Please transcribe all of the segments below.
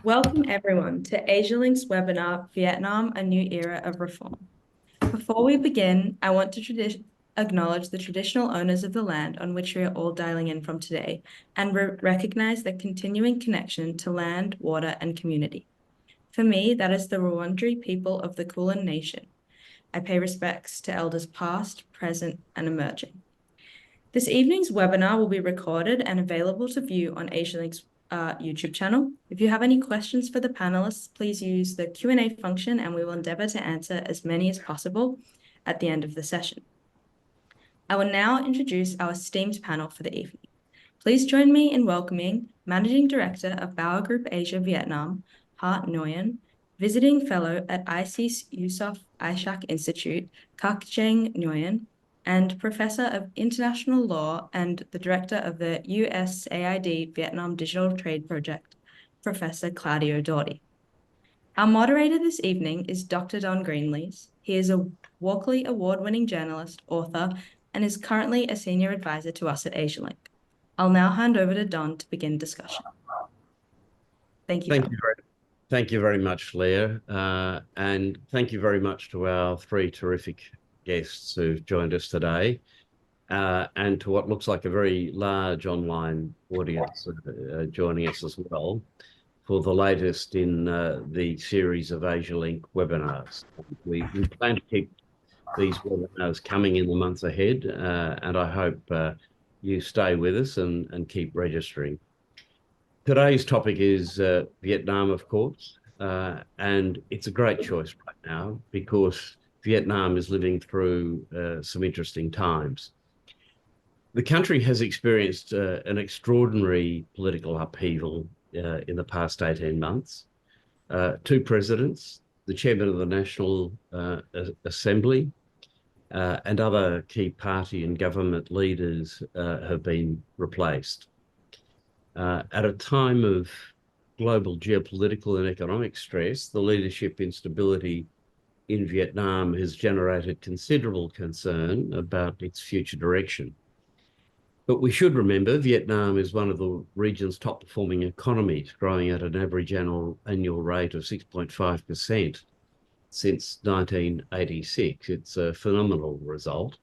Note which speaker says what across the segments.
Speaker 1: Welcome everyone to AsiaLink's webinar, Vietnam, A New Era of Reform. Before we begin, I want to acknowledge the traditional owners of the land on which we are all dialing in from today and recognize their continuing connection to land, water, and community. For me, that is the Wurundjeri people of the Kulin Nation. I pay respects to elders past, present, and emerging. This evening's webinar will be recorded and available to view on AsiaLink's YouTube channel. If you have any questions for the panelists, please use the Q&A function and we will endeavor to answer as many as possible at the end of the session. I will now introduce our esteemed panel for the evening. Please join me in welcoming Managing Director of Bauer Group Asia Vietnam, Hart Nguyen, Visiting Fellow at IC's Yusof Ishak Institute, Kak Cheng Nguyen, and Professor of International Law and the Director of the USAID Vietnam Digital Trade Project, Professor Claudio Doughty. Our moderator this evening is Dr. Don Greenlees. He is a Walkley Award-winning journalist, author, and is currently a senior advisor to us at AsiaLink. I'll now hand over to Don to begin discussion. Thank you.
Speaker 2: Thank you very much, Leah, and thank you very much to our three terrific guests who've joined us today, and to what looks like a very large online audience joining us as well for the latest in the series of AsiaLink webinars. We plan to keep these webinars coming in the months ahead, and I hope you stay with us and keep registering. Today's topic is Vietnam, of course, and it's a great choice right now because Vietnam is living through some interesting times. The country has experienced an extraordinary political upheaval in the past 18 months. Two presidents, the chairman of the National Assembly, and other key party and government leaders have been replaced. At a time of global geopolitical and economic stress, the leadership instability in Vietnam has generated considerable concern about its future direction. But we should remember Vietnam is one of the region's top performing economies, growing at an average annual rate of 6.5% since 1986. It's a phenomenal result,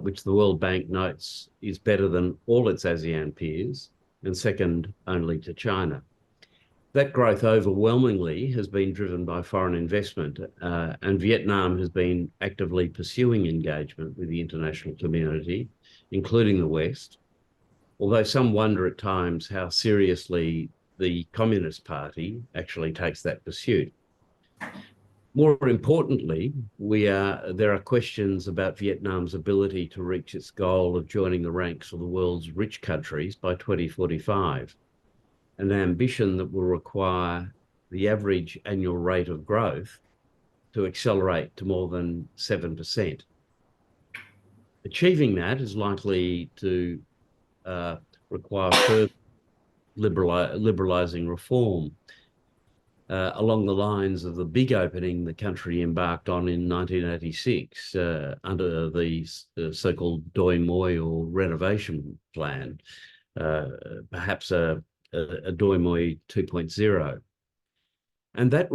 Speaker 2: which the World Bank notes is better than all its ASEAN peers and second only to China. That growth overwhelmingly has been driven by foreign investment, and Vietnam has been actively pursuing engagement with the international community, including the West, although some wonder at times how seriously the Communist Party actually takes that pursuit. More importantly, there are questions about Vietnam's ability to reach its goal of joining the ranks of the world's rich countries by 2045, an ambition that will require the average annual rate of growth to accelerate to more than 7%. Achieving that is likely to require further liberalising reform, along the lines of the big opening the country embarked on in 1986 under the so-called Doi Moi or renovation plan, perhaps a Doi Moi 2.0. And that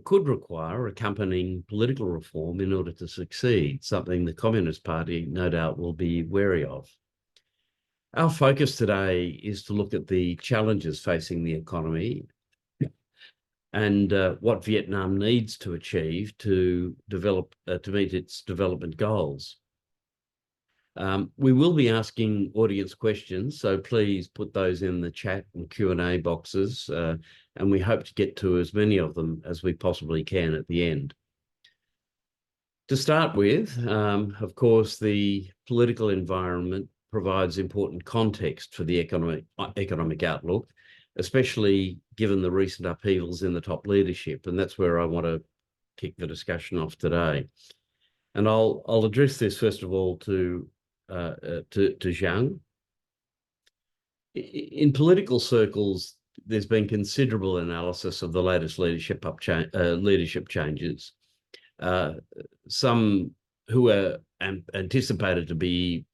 Speaker 2: could require accompanying political reform in order to succeed, something the Communist Party no doubt will be wary of. Our focus today is to look at the challenges facing the economy and what Vietnam needs to achieve to meet its development goals. We will be asking audience questions, so please put those in the chat and Q&A boxes, and we hope to get to as many of them as we possibly can at the end. To start with, of course, the political environment provides important context for the economic outlook, especially given the recent upheavals in the top leadership, and that's where I want to kick the discussion off today. And I'll address this first of all to Zhang. In political circles, there's been considerable analysis of the latest leadership changes. Some who are anticipated to be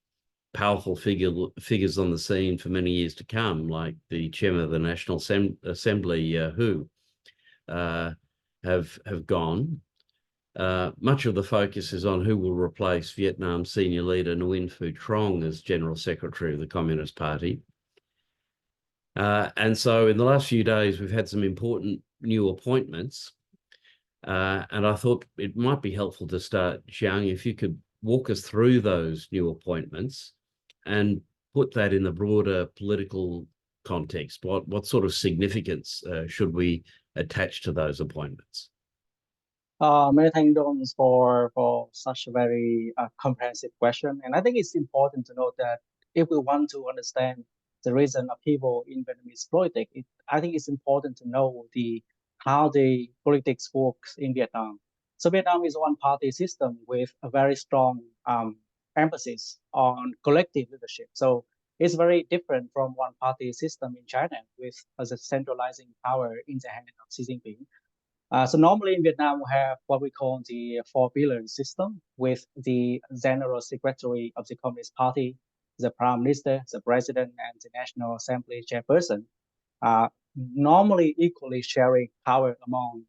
Speaker 2: powerful figures on the scene for many years to come, like the chairman of the National Assembly, Hu, have gone. Much of the focus is on who will replace Vietnam's senior leader Nguyen Phu Trong as General Secretary of the Communist Party. And so in the last few days, we've had some important new appointments. And I thought it might be helpful to start, Xiang, if you could walk us through those new appointments and put that in the broader political context. What sort of significance should we attach to those appointments?
Speaker 3: Many thanks, Don, for such a very comprehensive question. And I think it's important to note that if we want to understand the recent upheaval in Vietnamese politics, I think it's important to know how the politics works in Vietnam. So Vietnam is a one-party system with a very strong emphasis on collective leadership. So it's very different from one-party system in China with as a centralizing power in the hand of Xi Jinping. So normally in Vietnam, we have what we call the four-pillar system with the general secretary of the Communist Party, the prime minister, the president, and the National Assembly chairperson, normally equally sharing power among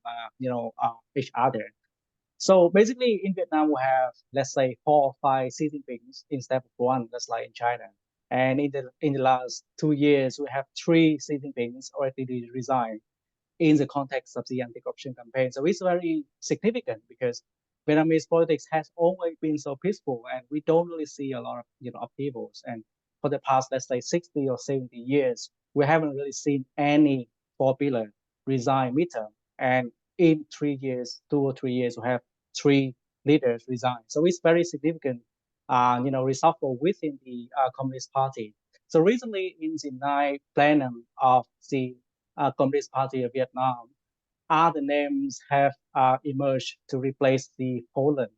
Speaker 3: each other. So basically in Vietnam, we have, let's say, 4 or 5 Xi Jinpings instead of one, that's like in China. And in the last 2 years, we have 3 Xi Jinpings already resigned in the context of the anti-corruption campaign. So it's very significant because Vietnamese politics has always been so peaceful, and we don't really see a lot of upheavals. And for the past, let's say, 60 or 70 years, we haven't really seen any four-pillar resign midterm. And in 3 years, 2 or 3 years, we have 3 leaders resign. So it's very significant, reshuffle within the Communist Party. So recently, in the 9th plenum of the Communist Party of Vietnam, other names have emerged to replace the fallen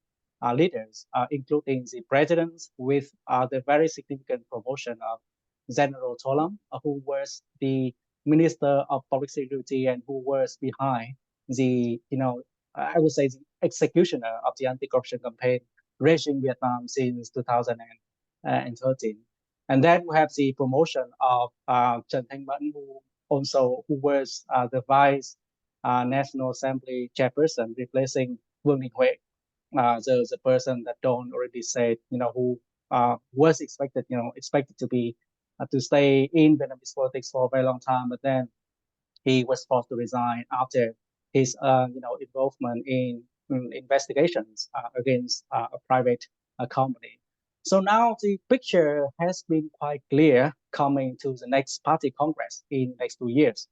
Speaker 3: leaders, including the president with the very significant promotion of General Tholam, who was the Minister of Public Security and who was behind the, I would say, the executioner of the anti-corruption campaign raging Vietnam since 2013. And then we have the promotion of Trần Thanh Mẫn, who was the vice National Assembly chairperson, replacing Vương Đình Huệ, the person that Don already said, who was expected to be to stay in Vietnamese politics for a very long time, but then he was forced to resign after his involvement in investigations against a private company. So now the picture has been quite clear coming to the next party congress in the next 2 years.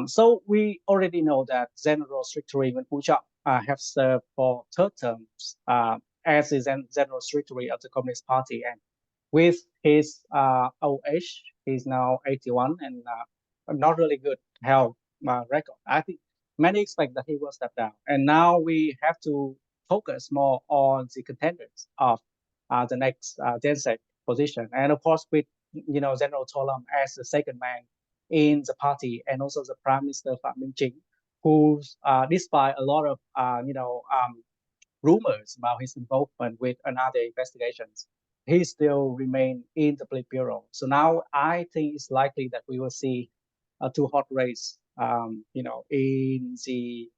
Speaker 3: So we already know that General Secretary Nguyễn Phú Trọng have served for 3rd terms as the General Secretary of the Communist Party, and with his old age, he's now 81 and not really good health record. I think many expect that he will step down, and now we have to focus more on the contenders of the next Gen-Sec position, and of course with General Tholam as the second man in the party, and also the Prime Minister Phạm Minh Chính, who, despite a lot of rumors about his involvement with another investigations, he still remain in the Politburo. So now I think it's likely that we will see a 2 hot race, in the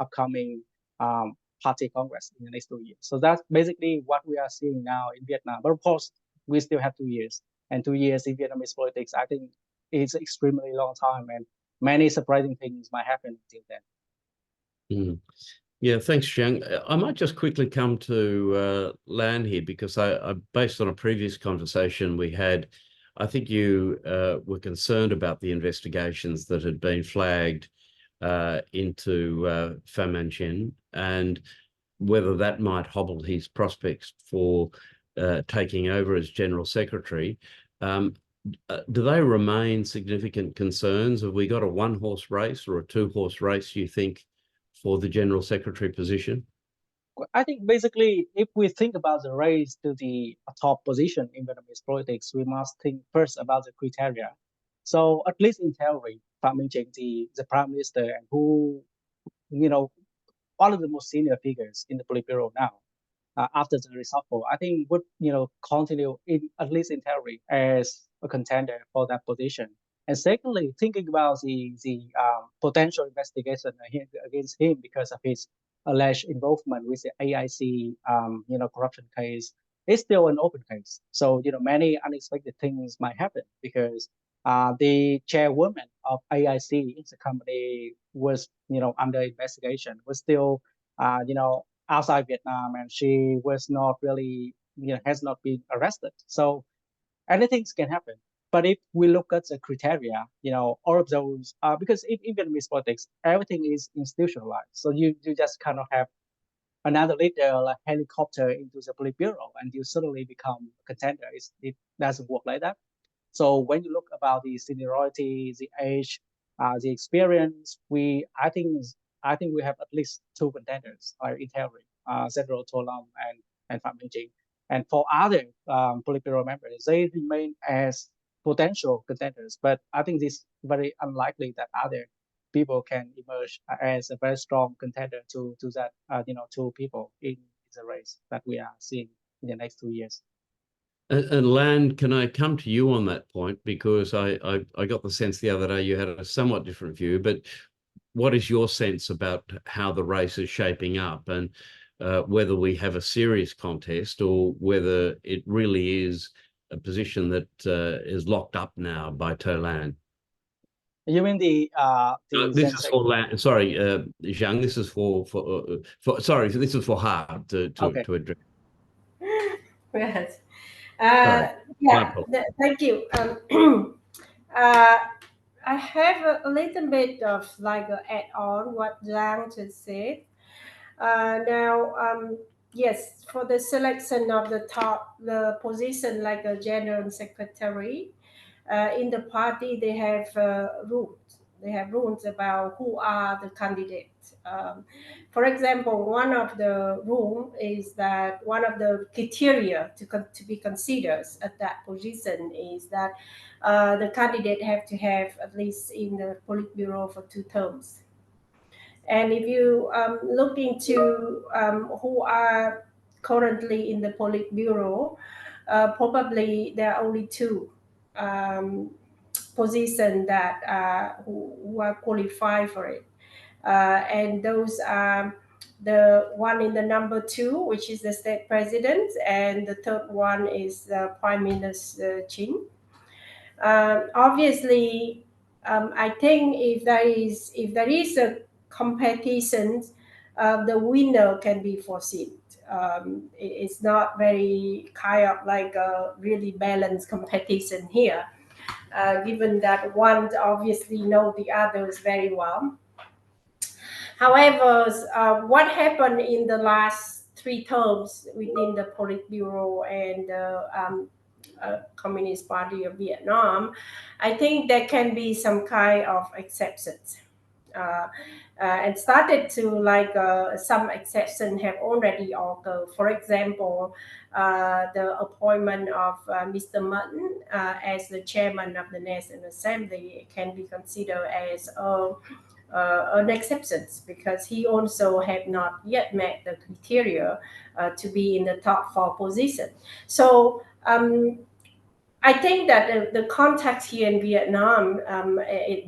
Speaker 3: upcoming party congress in the next 2 years. So that's basically what we are seeing now in Vietnam. But of course, we still have 2 years, and 2 years in Vietnamese politics, I think, is an extremely long time, and many surprising things might happen until then.
Speaker 2: Mm. Yeah, thanks, Xiang. I might just quickly come to Lan here, because I, based on a previous conversation we had, I think you were concerned about the investigations that had been flagged into Pham Minh Chinh, and whether that might hobble his prospects for taking over as General Secretary. Do they remain significant concerns? Have we got a 1-horse race or a 2-horse race, you think, for the General Secretary position?
Speaker 3: I think basically, if we think about the race to the top position in Vietnamese politics, we must think first about the criteria. So at least in theory, Phạm Minh Chính, the Prime Minister, and who, one of the most senior figures in the Politburo now, after the reshuffle, I think would continue in at least in theory as a contender for that position. And secondly, thinking about the potential investigation against him because of his alleged involvement with the AIC corruption case, it's still an open case. So many unexpected things might happen because the chairwoman of AIC, the company, was under investigation, was still outside Vietnam, and she was not really has not been arrested. So anything can happen. But if we look at the criteria, all of those, because in Vietnamese politics, everything is institutionalized. So you just cannot have another leader like helicopter into the Politburo and you suddenly become a contender. It doesn't work like that. So when you look about the seniority, the age, the experience, I think we have at least two contenders in theory, Zedro Tolam and Phạm Minh Chính. And for other Politburo members, they remain as potential contenders. But I think it's very unlikely that other people can emerge as a very strong contender to that two people in the race that we are seeing in the next 2 years.
Speaker 2: And Lan, can I come to you on that point? Because I got the sense the other day you had a somewhat different view, but what is your sense about how the race is shaping up and whether we have a serious contest or whether it really is a position that is locked up now by To Lan?
Speaker 3: You mean
Speaker 2: this is for Lan. Sorry, Zhang. This is for sorry. This is for Ha to address.
Speaker 4: Yes.
Speaker 2: Sorry.
Speaker 4: Yeah. Thank you. I have a little bit of like a add on what Zhang just said. Now, yes, for the selection of the position like a general secretary, in the party they have rules. They have rules about who are the candidates. For example, one of the rule is that one of the criteria to be considered at that position is that the candidate have to have at least in the Politburo for 2 terms. And if you look into who are currently in the Politburo, probably there are only 2 positions that who are qualified for it. And those are the one in the number 2, which is the state president, and the third one is the Prime Minister Chin. Obviously, I think if there is a competition, the winner can be foreseen. It's not very kind of like a really balanced competition here, given that one obviously know the others very well. However, what happened in the last 3 terms within the Politburo and the Communist Party of Vietnam, I think there can be some kind of exceptions. And started to like some exceptions have already occurred. For example, the appointment of Mr. Martin as the chairman of the National Assembly can be considered as an exception because he also have not yet met the criteria to be in the top 4 position. So I think that the context here in Vietnam,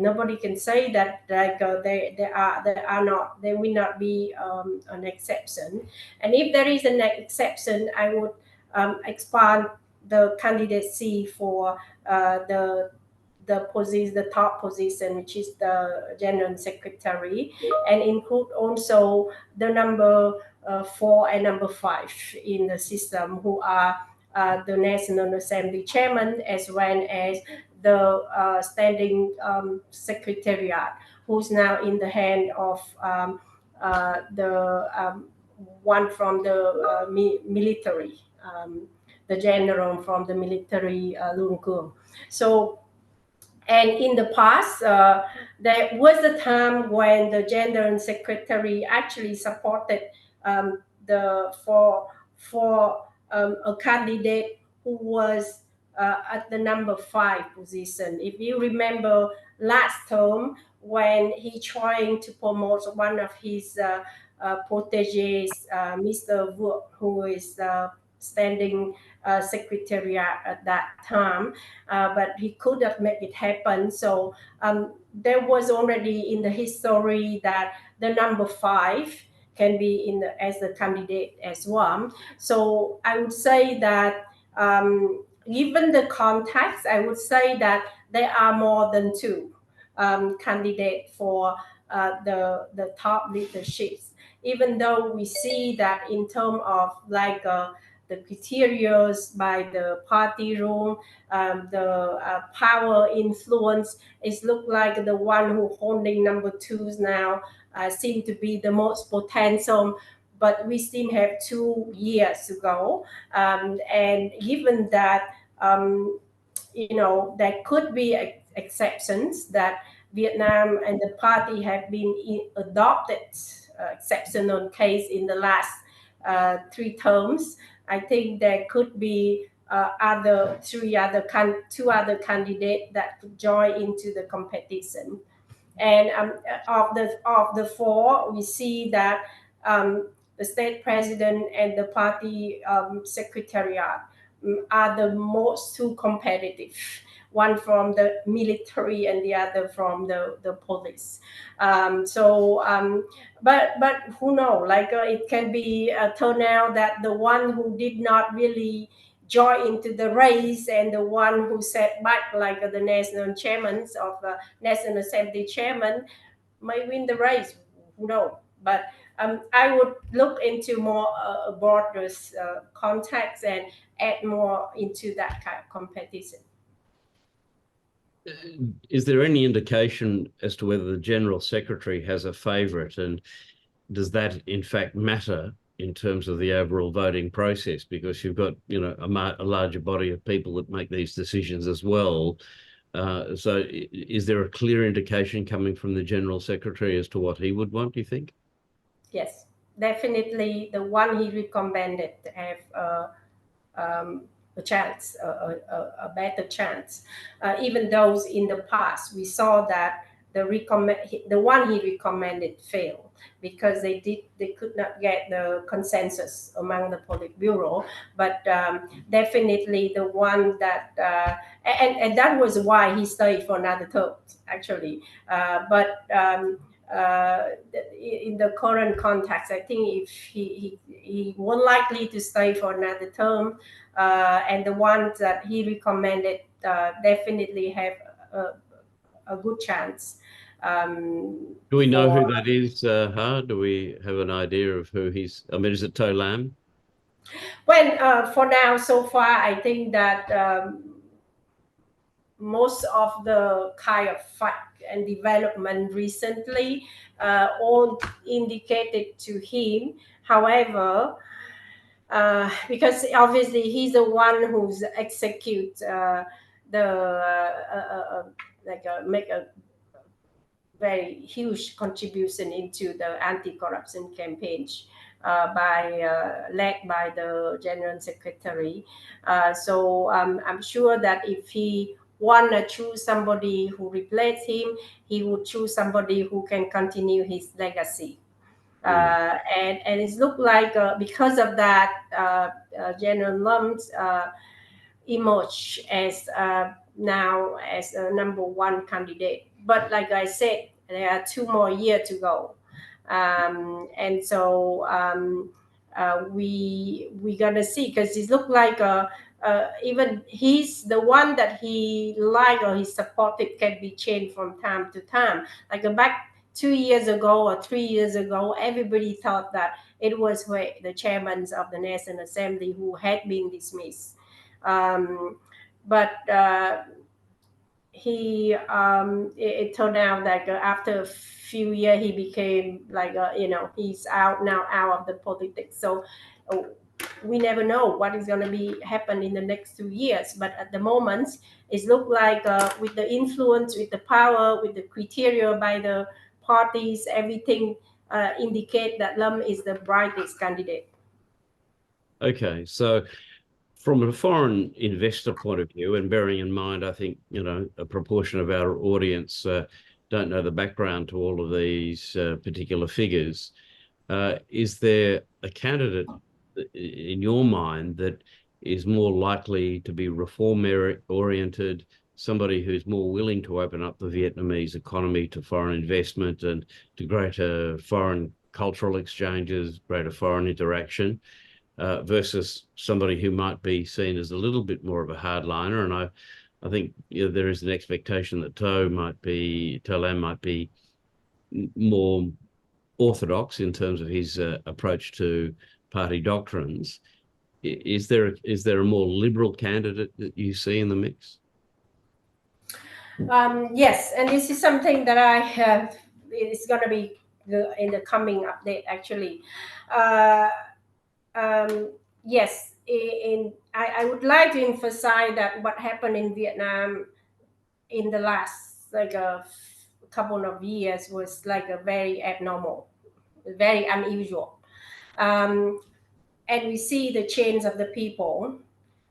Speaker 4: nobody can say that like they will not be an exception. And if there is an exception, I would expand the candidacy for the top position, which is the general secretary, and include also the number 4 and number 5 in the system, who are the National Assembly chairman, as well as the standing secretariat, who's now in the hand of the one from the military, the general from the military, Lung Kuang. So, and in the past, there was a time when the general secretary actually supported a candidate who was at the number 5 position. If you remember last term, when he trying to promote one of his proteges, Mr. Vu, who is standing secretariat at that time, but he could not make it happen. So there was already in the history that the number 5 can be as the candidate as well. So I would say that given the context, I would say that there are more than 2 candidates for the top leaderships. Even though we see that in terms of like the criteria by the party room, the power influence, it look like the one who holding number 2s now seem to be the most potential, but we still have 2 years to go. And given that, there could be exceptions that Vietnam and the party have been adopted exceptional case in the last 3 terms. I think there could be 2 other candidates that could join into the competition. And of the 4, we see that the state president and the party secretariat are the most 2 competitive. One from the military and the other from the police. But who knows? Like it can be a turnout that the one who did not really join into the race and the one who sat back, like the national chairman of the National Assembly chairman, may win the race. Who knows? But I would look into more broader context and add more into that kind of competition.
Speaker 2: Is there any indication as to whether the General Secretary has a favourite, and does that in fact matter in terms of the overall voting process? Because you've got, a larger body of people that make these decisions as well. So is there a clear indication coming from the General Secretary as to what he would want, do you think?
Speaker 4: Yes, definitely the one he recommended to have a chance, a better chance. Even those in the past, we saw that the one he recommended failed because they could not get the consensus among the Politburo. But definitely the one that and that was why he stayed for another term actually. But in the current context, I think if he won't likely to stay for another term, and the ones that he recommended definitely have a good chance.
Speaker 2: Do we know who that is, Ha? Do we have an idea of who he's? I mean, is it To Lam?
Speaker 4: Well, for now, so far, I think that most of the kind of fact and development recently all indicated to him. However, because obviously he's the one who's execute make a very huge contribution into the anti-corruption campaign led by the General Secretary. So I'm sure that if he want to choose somebody who replace him, he would choose somebody who can continue his legacy. And it looked like because of that, General Lum's emerged as now as a number 1 candidate. But like I said, there are 2 more years to go, and so we gonna see, because it looked like even he's the one that he liked or he supported can be changed from time to time. Like back 2 years ago or 3 years ago, everybody thought that it was the chairman of the National Assembly who had been dismissed. But it turned out that after a few years he became like he's out of the politics. So we never know what is going to be happen in the next 2 years. But at the moment, it looks like with the influence, with the power, with the criteria by the parties, everything indicate that Lam is the brightest candidate.
Speaker 2: Okay, so from a foreign investor point of view, and bearing in mind, I think, a proportion of our audience don't know the background to all of these particular figures, Is there a candidate in your mind that is more likely to be reform-oriented, somebody who's more willing to open up the Vietnamese economy to foreign investment and to greater foreign cultural exchanges, greater foreign interaction, versus somebody who might be seen as a little bit more of a hardliner? And I think there is an expectation that To Lam might be more orthodox in terms of his approach to party doctrines. Is there a more liberal candidate that you see in the mix?
Speaker 4: Yes, and this is something that I have. It's going to be in the coming update, actually. Uh, yes, I would like to emphasize that what happened in Vietnam in the last like a couple of years was like a very abnormal, very unusual. And we see the change of the people.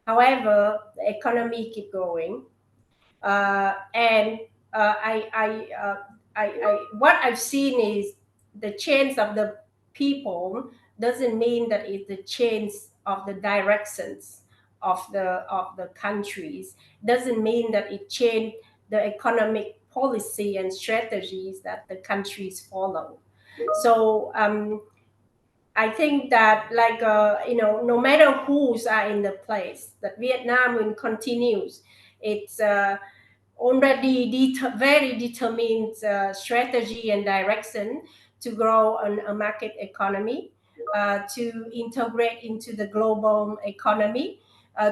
Speaker 4: However, the economy keep going, and what I've seen is the change of the people doesn't mean that it's the change of the directions of the countries. Doesn't mean that it changed the economic policy and strategies that the countries follow. So I think that no matter who's are in the place, that Vietnam will continues. It's already very determined strategy and direction to grow a market economy, to integrate into the global economy,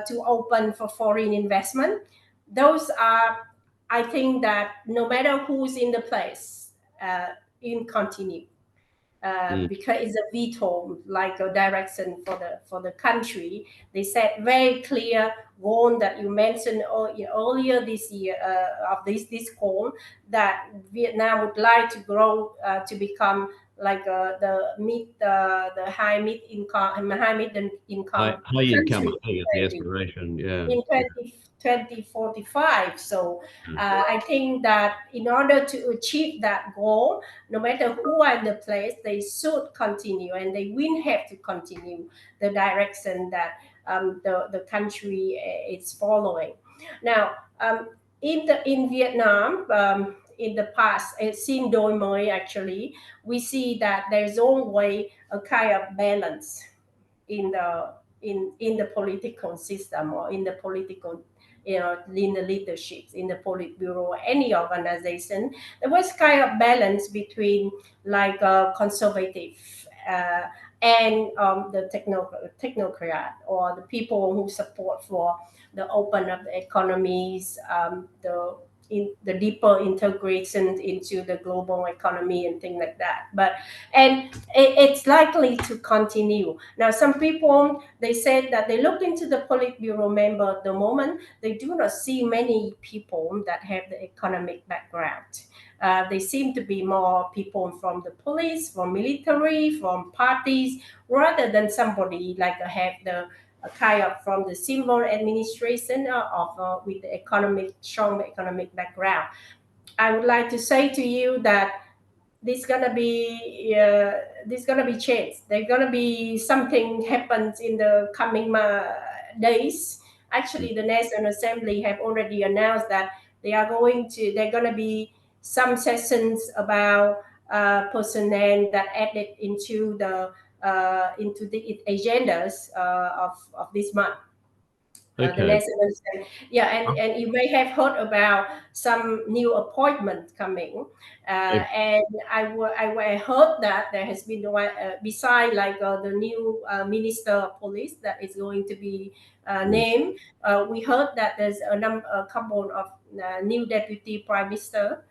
Speaker 4: to open for foreign investment. Those are, I think that no matter who's in the place, in continue. Because it's a veto, like a direction for the country. They set very clear goal that you mentioned earlier this year of this goal, that Vietnam would like to grow to become like the high mid income
Speaker 2: High income,
Speaker 4: country
Speaker 2: I think, is the aspiration. Yeah.
Speaker 4: in 2045. So I think that in order to achieve that goal, no matter who are in the place, they should continue, and they will have to continue the direction that the country is following. Now, in Vietnam, in the past, xin đổi mới, actually, we see that there's always a kind of balance in the political system, or in the political, in the leaderships, in the Politburo, any organization. There was kind of balance between like conservative and the technocrat, or the people who support for the open of the economies, the deeper integration into the global economy and things like that. And it's likely to continue. Now, some people, they said that they look into the Politburo member at the moment, they do not see many people that have the economic background. They seem to be more people from the police, from military, from parties, rather than somebody like have the kind of from the civil administration with the strong economic background. I would like to say to you that this gonna be changed. There's gonna be something happens in the coming days. Actually, the National Assembly have already announced that they're gonna be some sessions about personnel that added into the agendas of this month. The
Speaker 2: Okay.
Speaker 4: National Assembly. Yeah, and you may have heard about some new appointment coming, and I heard that there has been beside like the new minister of police that is going to be named. We heard that there's a couple of new deputy prime minister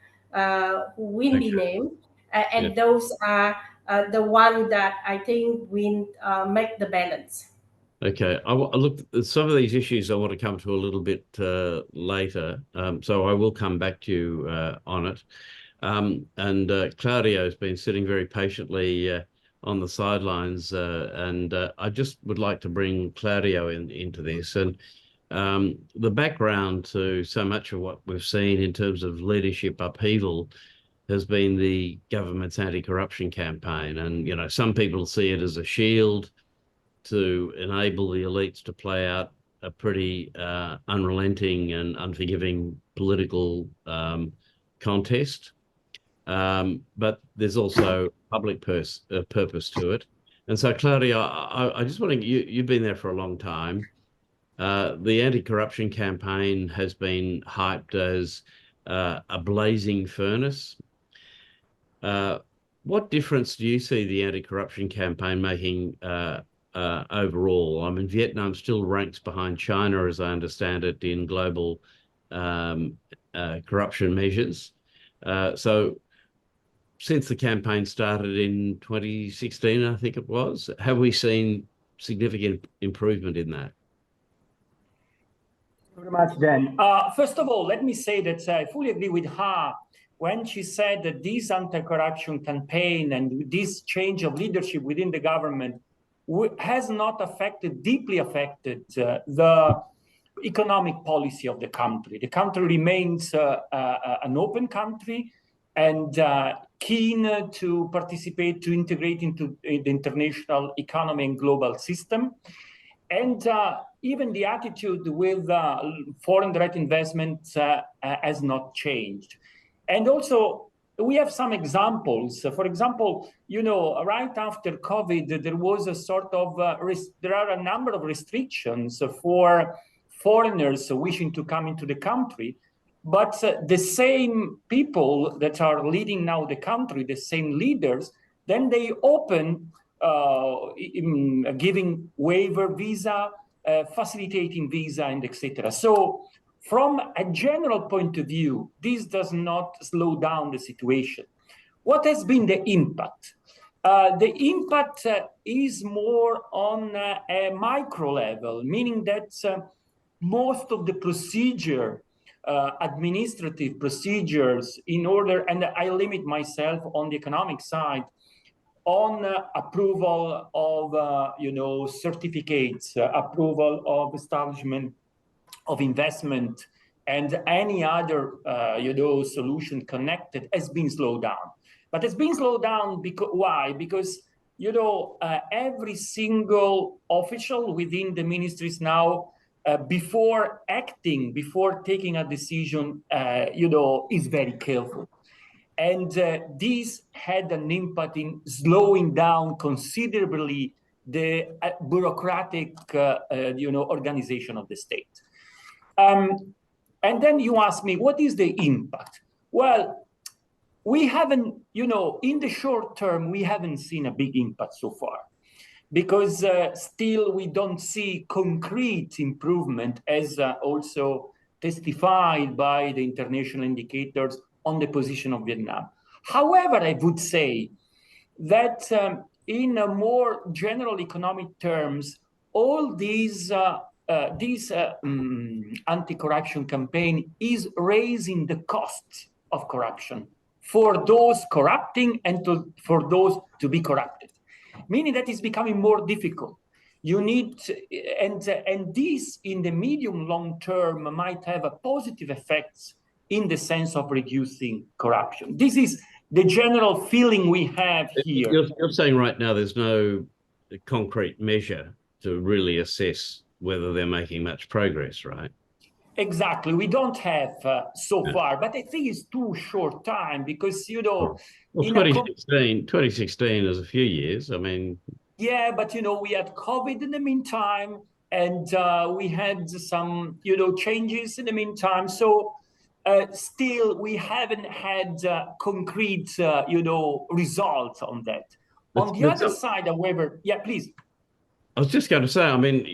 Speaker 4: who will be named, and those are the one that I think will make the balance.
Speaker 2: Okay, I look, some of these issues I want to come to a little bit later, so I will come back to you on it. And Claudio has been sitting very patiently on the sidelines, and I just would like to bring Claudio into this. And the background to so much of what we've seen in terms of leadership upheaval has been the government's anti-corruption campaign. And, you know, some people see it as a shield to enable the elites to play out a pretty unrelenting and unforgiving political contest. But there's also public purpose to it. And so, Claudia, I just want to, you've been there for a long time. The anti-corruption campaign has been hyped as a blazing furnace. What difference do you see the anti-corruption campaign making overall? I mean, Vietnam still ranks behind China, as I understand it, in global corruption measures. So since the campaign started in 2016, I think it was, have we seen significant improvement in that?
Speaker 5: Very much, Dan. First of all, let me say that I fully agree with her when she said that this anti-corruption campaign and this change of leadership within the government has not deeply affected the economic policy of the country. The country remains an open country and keen to participate, to integrate into the international economy and global system. And even the attitude with foreign direct investment has not changed. And also, we have some examples. For example, you know, right after COVID, there was a sort of, there are a number of restrictions for foreigners wishing to come into the country. But the same people that are leading now the country, the same leaders, then they open giving waiver visa, facilitating visa, and etc. So from a general point of view, this does not slow down the situation. What has been the impact? The impact is more on a micro level, meaning that most of the procedure, administrative procedures in order, and I limit myself on the economic side, on approval of certificates, approval of establishment of investment, and any other solution connected has been slowed down. But it's been slowed down because why? Because every single official within the ministries now, before acting, before taking a decision, is very careful. And this had an impact in slowing down considerably the bureaucratic, organization of the state. And then you ask me, what is the impact? Well, we haven't, in the short term, we haven't seen a big impact so far, because still we don't see concrete improvement, as also testified by the international indicators on the position of Vietnam. However, I would say that in a more general economic terms, all these anti-corruption campaign is raising the costs of corruption for those corrupting and for those to be corrupted, meaning that it's becoming more difficult. You need and this in the medium long term might have a positive effects in the sense of reducing corruption. This is the general feeling we have here.
Speaker 2: You're saying right now there's no concrete measure to really assess whether they're making much progress, right?
Speaker 5: Exactly. We don't have so far, but I think it's too short time because,
Speaker 2: Well, 2016 is a few years. I mean...
Speaker 5: Yeah, but, we had COVID in the meantime, and we had some, changes in the meantime. So still, we haven't had concrete, results on that. On the other side, however, yeah, please.
Speaker 2: I was just going to say, I mean,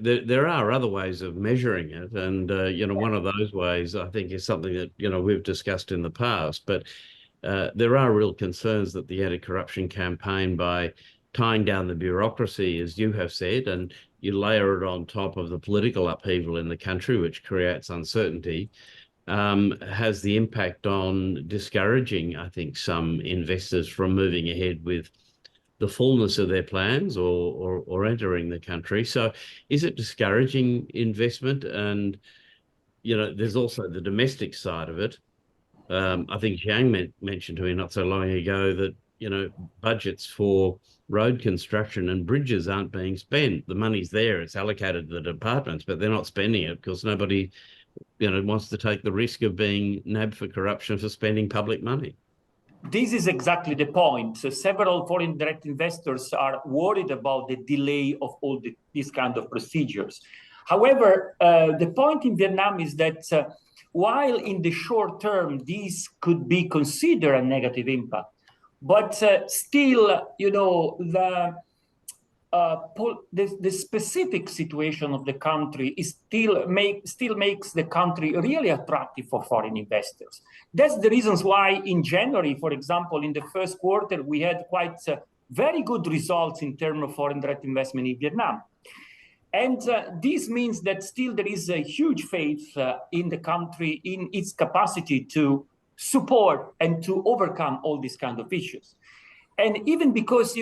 Speaker 2: there are other ways of measuring it. And, one of those ways, I think, is something that, we've discussed in the past. But there are real concerns that the anti-corruption campaign, by tying down the bureaucracy, as you have said, and you layer it on top of the political upheaval in the country, which creates uncertainty, has the impact on discouraging, I think, some investors from moving ahead with the fullness of their plans or entering the country. So is it discouraging investment? And, there's also the domestic side of it. I think Zhang mentioned to me not so long ago that, budgets for road construction and bridges aren't being spent. The money's there, it's allocated to the departments, but they're not spending it because nobody, wants to take the risk of being nabbed for corruption for spending public money.
Speaker 5: This is exactly the point. So several foreign direct investors are worried about the delay of all these kind of procedures. However, the point in Vietnam is that while in the short term, this could be considered a negative impact, but still, the specific situation of the country is still makes the country really attractive for foreign investors. That's the reasons why in January, for example, in the first quarter, we had quite very good results in terms of foreign direct investment in Vietnam. And this means that still there is a huge faith in the country, in its capacity to support and to overcome all these kind of issues. And even because,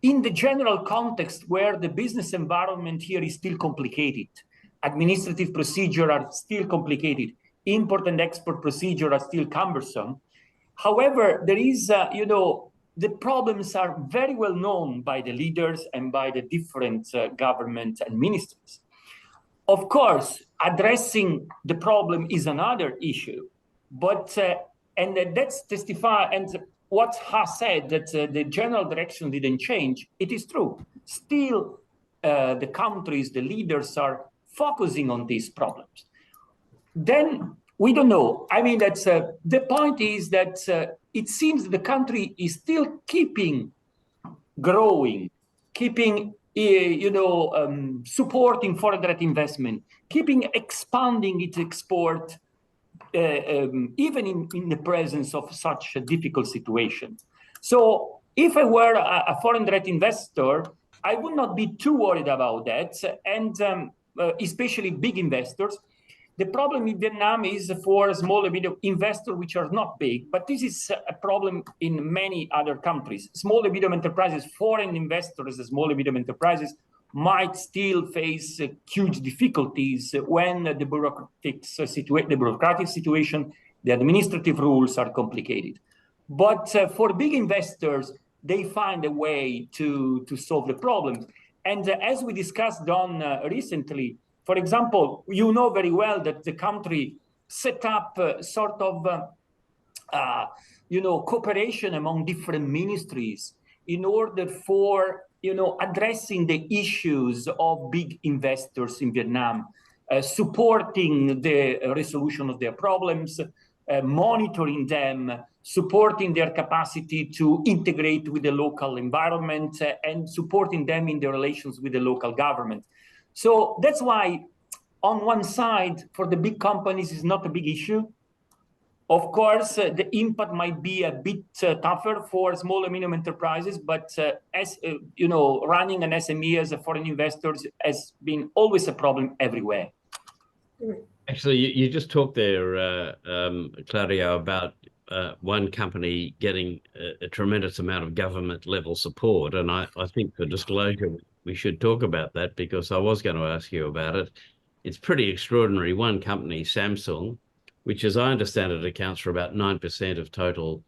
Speaker 5: in the general context where the business environment here is still complicated, administrative procedures are still complicated, import and export procedures are still cumbersome. However, there is, the problems are very well known by the leaders and by the different governments and ministries. Of course, addressing the problem is another issue, but, and that's testify, and what has said that the general direction didn't change, it is true. Still, the countries, the leaders are focusing on these problems. Then we don't know. I mean, that's the point is that it seems the country is still keeping growing, keeping, supporting foreign direct investment, keeping expanding its export, even in the presence of such a difficult situation. So if I were a foreign direct investor, I would not be too worried about that, and especially big investors. The problem in Vietnam is for small and medium investors, which are not big, but this is a problem in many other countries. Small and medium enterprises, foreign investors, small and medium enterprises might still face huge difficulties when the bureaucratic situation, the administrative rules are complicated. But for big investors, they find a way to solve the problems. And as we discussed recently, for example, you know very well that the country set up sort of, cooperation among different ministries in order for, addressing the issues of big investors in Vietnam, supporting the resolution of their problems, monitoring them, supporting their capacity to integrate with the local environment, and supporting them in their relations with the local government. So that's why, on one side, for the big companies, it's not a big issue. Of course, the impact might be a bit tougher for small and medium enterprises, but as running an SME as a foreign investor has been always a problem everywhere.
Speaker 2: Actually, you just talked there, Claudio, about one company getting a tremendous amount of government level support. And I think for disclosure, we should talk about that because I was going to ask you about it. It's pretty extraordinary. One company, Samsung, which as I understand it, accounts for about 9% of total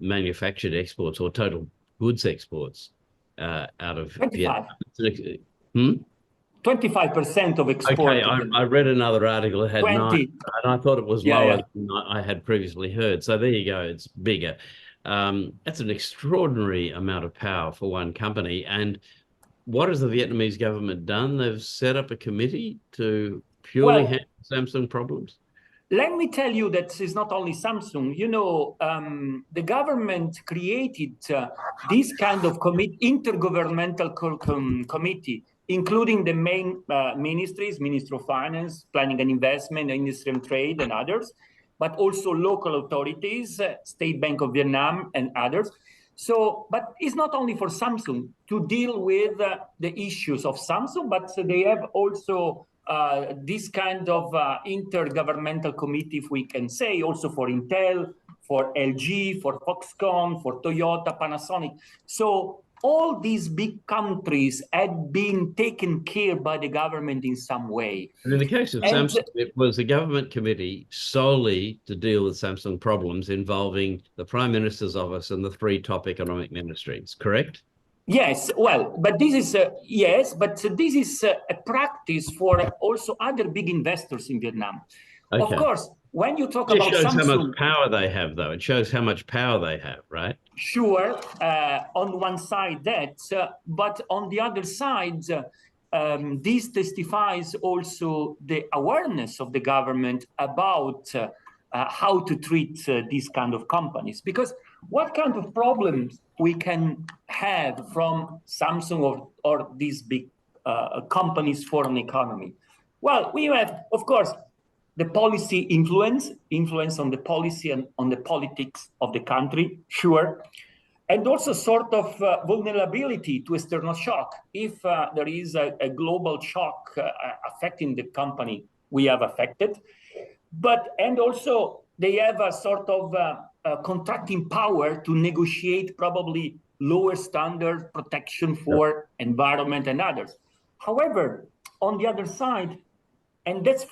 Speaker 2: manufactured exports or total goods exports out of
Speaker 5: 25.
Speaker 2: Vietnam.
Speaker 5: 25% of export.
Speaker 2: Okay, I read another article that had
Speaker 5: 20.
Speaker 2: 9, and I thought it was lower than I had previously heard. So there you go, it's bigger. That's an extraordinary amount of power for one company. And what has the Vietnamese government done? They've set up a committee to purely handle Samsung problems?
Speaker 5: Let me tell you that it's not only Samsung. The government created this kind of intergovernmental committee, including the main ministries, Ministry of Finance, Planning and Investment, Industry and Trade, and others, but also local authorities, State Bank of Vietnam, and others. So, but it's not only for Samsung to deal with the issues of Samsung, but they have also this kind of intergovernmental committee, if we can say, also for Intel, for LG, for Foxconn, for Toyota, Panasonic. So all these big countries had been taken care by the government in some way.
Speaker 2: And in the case of
Speaker 5: And-
Speaker 2: Samsung, it was a government committee solely to deal with Samsung problems involving the Prime Minister's office and the three top economic ministries, correct?
Speaker 5: Yes, well, but this is yes, but this is a practice for also other big investors in Vietnam.
Speaker 2: Okay.
Speaker 5: Of course, when you talk
Speaker 2: It
Speaker 5: about
Speaker 2: shows how much
Speaker 5: Samsung,
Speaker 2: power they have, though. It shows how much power they have, right?
Speaker 5: sure, on one side that, but on the other side, this testifies also the awareness of the government about how to treat these kind of companies. Because what kind of problems we can have from Samsung or these big companies' foreign economy? Well, we have, of course, the policy influence on the policy and on the politics of the country, sure. And also sort of vulnerability to external shock. If there is a global shock affecting the company we have affected, and also they have a sort of contracting power to negotiate probably lower standard protection for environment and others. However, on the other side, and that's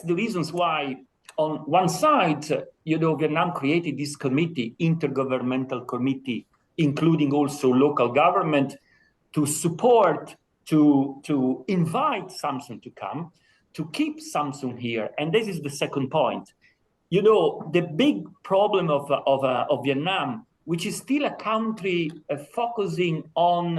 Speaker 5: the reasons why on one side, Vietnam created this committee, intergovernmental committee, including also local government, to support, to invite Samsung to come, to keep Samsung here. And this is the second point. The big problem of Vietnam, which is still a country focusing on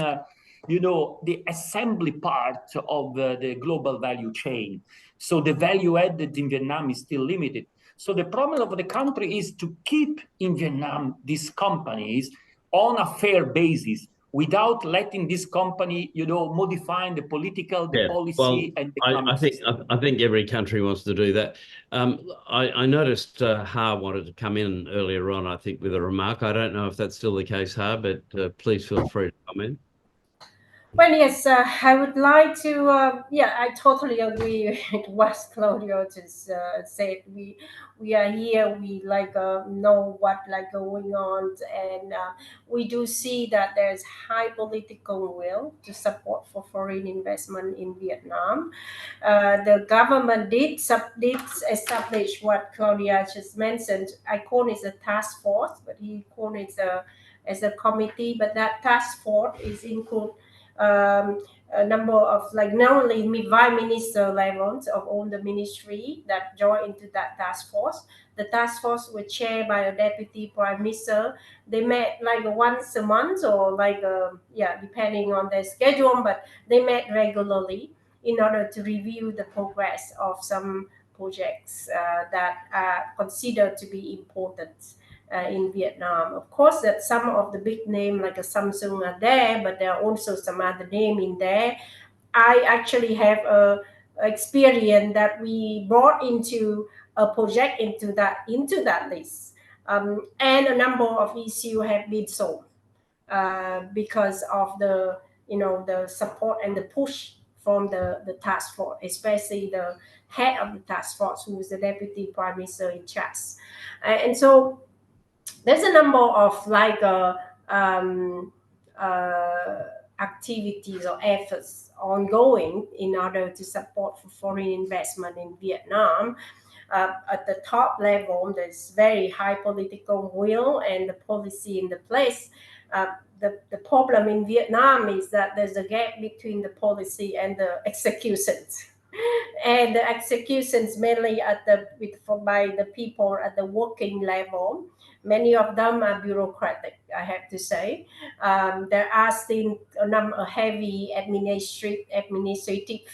Speaker 5: the assembly part of the global value chain. So the value added in Vietnam is still limited. So the problem of the country is to keep in Vietnam these companies on a fair basis without letting this company, modifying the political, the policy, and the economic system.
Speaker 2: I think every country wants to do that. I noticed Ha wanted to come in earlier on, I think, with a remark. I don't know if that's still the case, Ha, but please feel free to comment.
Speaker 4: Well, yes, I would like to. I totally agree with what Claudio just said. We are here. We know what going on, and we do see that there's high political will to support for foreign investment in Vietnam. The government did establish what Claudia just mentioned. I call it a task force, but he called it as a committee. But that task force is include a number of not only vice minister levels of all the ministry that join into that task force. The task force was chaired by a deputy prime minister. They met once a month or depending on their schedule, but they met regularly in order to review the progress of some projects that are considered to be important in Vietnam. Of course, that some of the big names like a Samsung are there, but there are also some other names in there. I actually have a experience that we brought into a project into that list, and a number of issues have been solved because of the the support and the push from the task force, especially the head of the task force, who is the deputy prime minister in charge, and so there's a number of activities or efforts ongoing in order to support for foreign investment in Vietnam. At the top level, there's very high political will and the policy in the place. The problem in Vietnam is that there's a gap between the policy and the executions. And the executions mainly by the people at the working level. Many of them are bureaucratic, I have to say. There are still a heavy administrative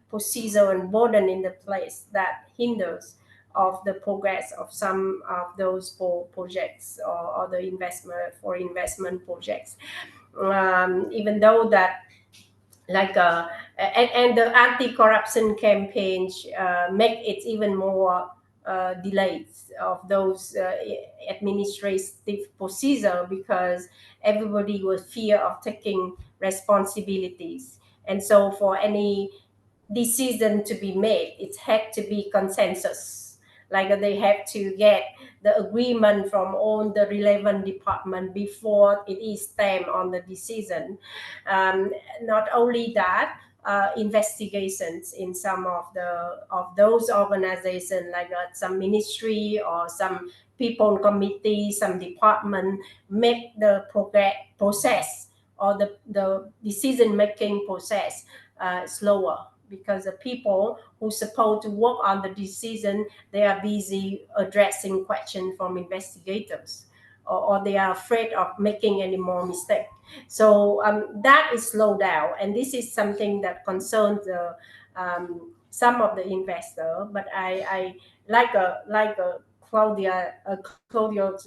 Speaker 4: procedure and burden in the place that hinders of the progress of some of those projects or the investment projects. Even though that and the anti-corruption campaigns make it even more delays of those administrative procedure, because everybody was fear of taking responsibilities, and so for any decision to be made, it had to be consensus. Like they have to get the agreement from all the relevant department before it is stamped on the decision. Not only that, investigations in some of those organizations, like some ministry or some people committee, some department, make the process or the decision making process slower, because the people who supposed to work on the decision, they are busy addressing questions from investigators, or they are afraid of making any more mistake. So that is slowed down, and this is something that concerns some of the investor. But I like Claudia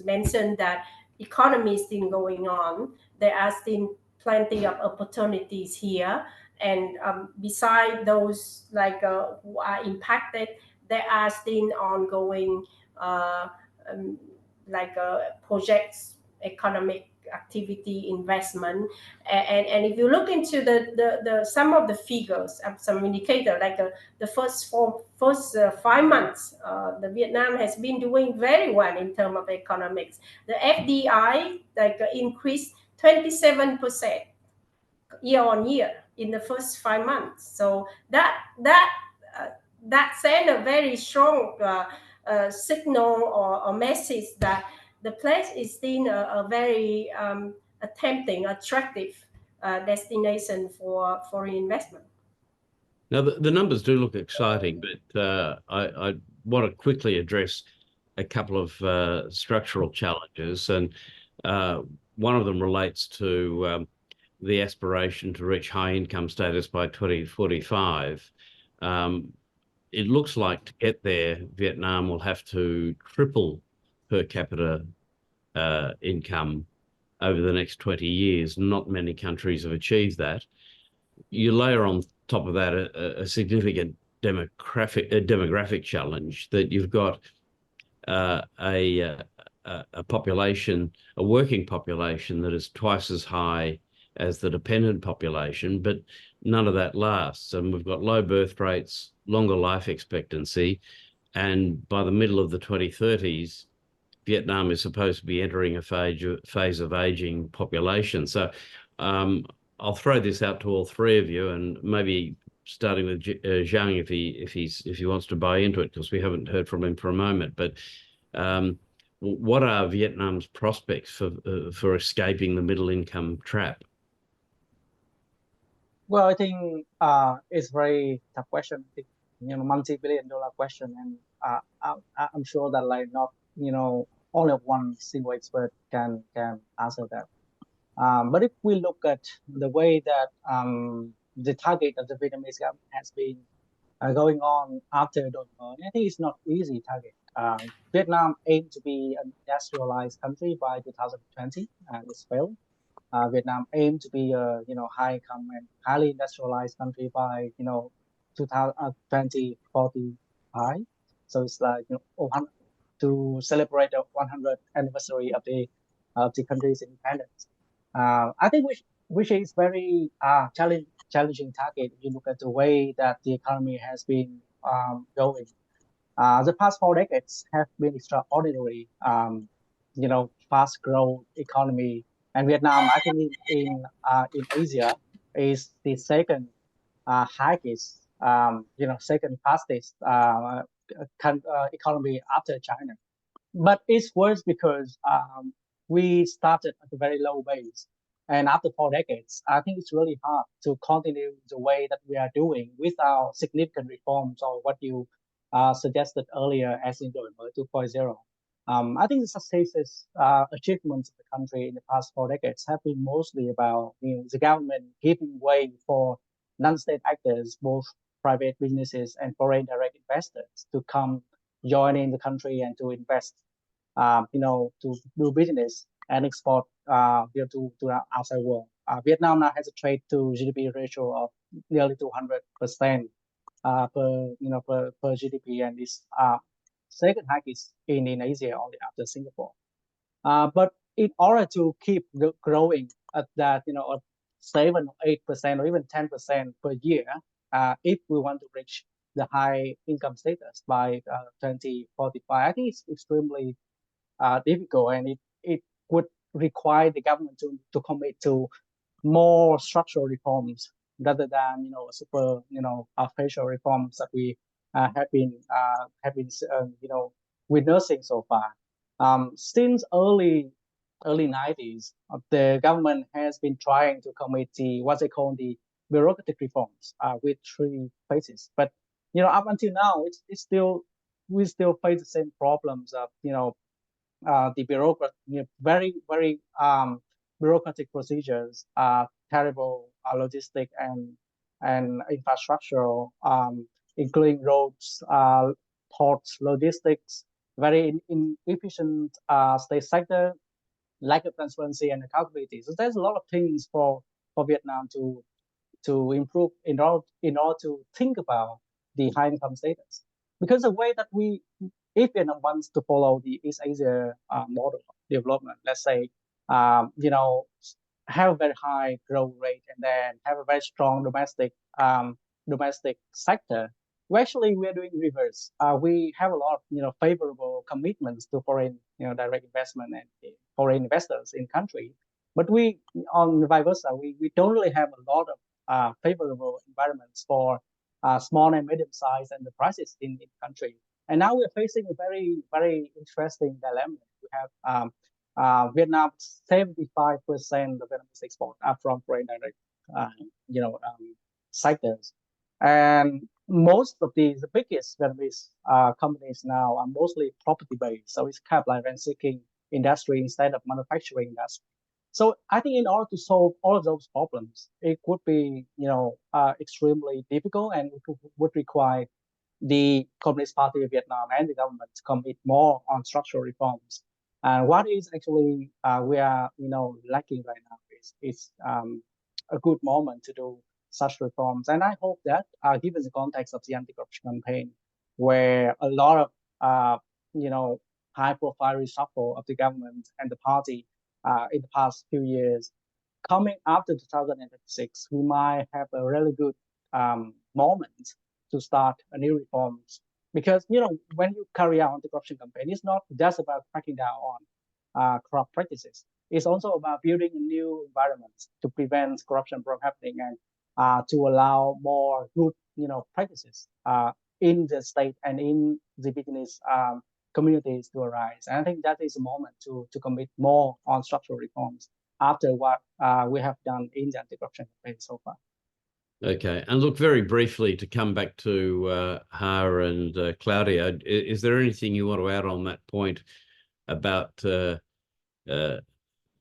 Speaker 4: mentioned that economy is still going on. There are still plenty of opportunities here, and beside those who are impacted, there are still ongoing projects, economic activity, investment. And if you look into the some of the figures, some indicator, the first 5 months, the Vietnam has been doing very well in terms of economics. The FDI increased 27% year on year in the first 5 months. So that sent a very strong signal or message that the place is still a very attractive destination for foreign investment.
Speaker 2: Now, the numbers do look exciting, but I want to quickly address a couple of structural challenges. And one of them relates to the aspiration to reach high income status by 2045. It looks like to get there, Vietnam will have to triple per capita income over the next 20 years. Not many countries have achieved that. You layer on top of that a significant demographic challenge, that you've got a population, a working population that is twice as high as the dependent population, but none of that lasts. And we've got low birth rates, longer life expectancy, and by the middle of the 2030s, Vietnam is supposed to be entering a phase of aging population. So I'll throw this out to all three of you, and maybe starting with Zhang if he wants to buy into it, because we haven't heard from him for a moment. But what are Vietnam's prospects for escaping the middle income trap?
Speaker 3: Well, I think it's very tough question. I think, multi-billion-dollar question, and I'm sure that not only one single expert can answer that. But if we look at the way that the target of the Vietnamese government has been going on after Doi Moi, I think it's not easy target. Vietnam aimed to be an industrialized country by 2020, and it's failed. Vietnam aimed to be a high income and highly industrialized country by 2045. So it's like to celebrate the 100th anniversary of the country's independence. I think which is very challenging target. If you look at the way that the economy has been going. The past 4 decades have been extraordinary. Fast growth economy. And Vietnam, I think in Asia, is the second highest, second fastest economy after China. But it's worse because we started at a very low base. And after 4 decades, I think it's really hard to continue the way that we are doing without significant reforms or what you suggested earlier as in Doi Moi 2.0. I think the successes, achievements of the country in the past 4 decades have been mostly about the government giving way for non-state actors, both private businesses and foreign direct investors, to come join in the country and to invest, to do business and export to the outside world. Vietnam now has a trade to GDP ratio of nearly 200% per GDP, and is second highest in Asia, only after Singapore. But in order to keep growing at that 7 or 8% or even 10% per year, if we want to reach the high income status by 2045. I think it's extremely difficult, and it would require the government to commit to more structural reforms rather than super facial reforms that we have been witnessing so far. Since early 90s, the government has been trying to commit what they call the bureaucratic reforms with 3 phases. But up until now, we still face the same problems of the very bureaucratic procedures, terrible logistic and infrastructural, including roads, ports, logistics, very inefficient state sector, lack of transparency and accountability. So there's a lot of things for Vietnam to improve in order to think about the high income status. Because the way that if Vietnam wants to follow the East Asia model of development, let's say, have a very high growth rate and then have a very strong domestic sector, we're doing reverse. We have a lot of favorable commitments to foreign direct investment and foreign investors in country, but we on vice versa we don't really have a lot of favorable environments for small and medium sized enterprises in the country. And now we're facing a very, very interesting dilemma. We have Vietnam, 75% of Vietnamese export are from foreign direct, sectors, and most of the biggest Vietnamese companies now are mostly property based. So it's kind of like rent-seeking industry instead of manufacturing industry. So I think in order to solve all of those problems, it would be extremely difficult, and it would require the Communist Party of Vietnam and the government to commit more on structural reforms. And what is actually we are lacking right now is a good moment to do such reforms. And I hope that given the context of the anti-corruption campaign, where a lot of high-profile reshuffle of the government and the party in the past few years, coming after 2026, we might have a really good moment to start a new reforms. Because when you carry out the corruption campaign, it's not just about cracking down on corrupt practices. It's also about building a new environment to prevent corruption from happening and to allow more good practices in the state and in the business communities to arise. And I think that is a moment to commit more on structural reforms after what we have done in the anti-corruption campaign so far.
Speaker 2: Okay, and look, very briefly to come back to Ha and Claudia, is there anything you want to add on that point about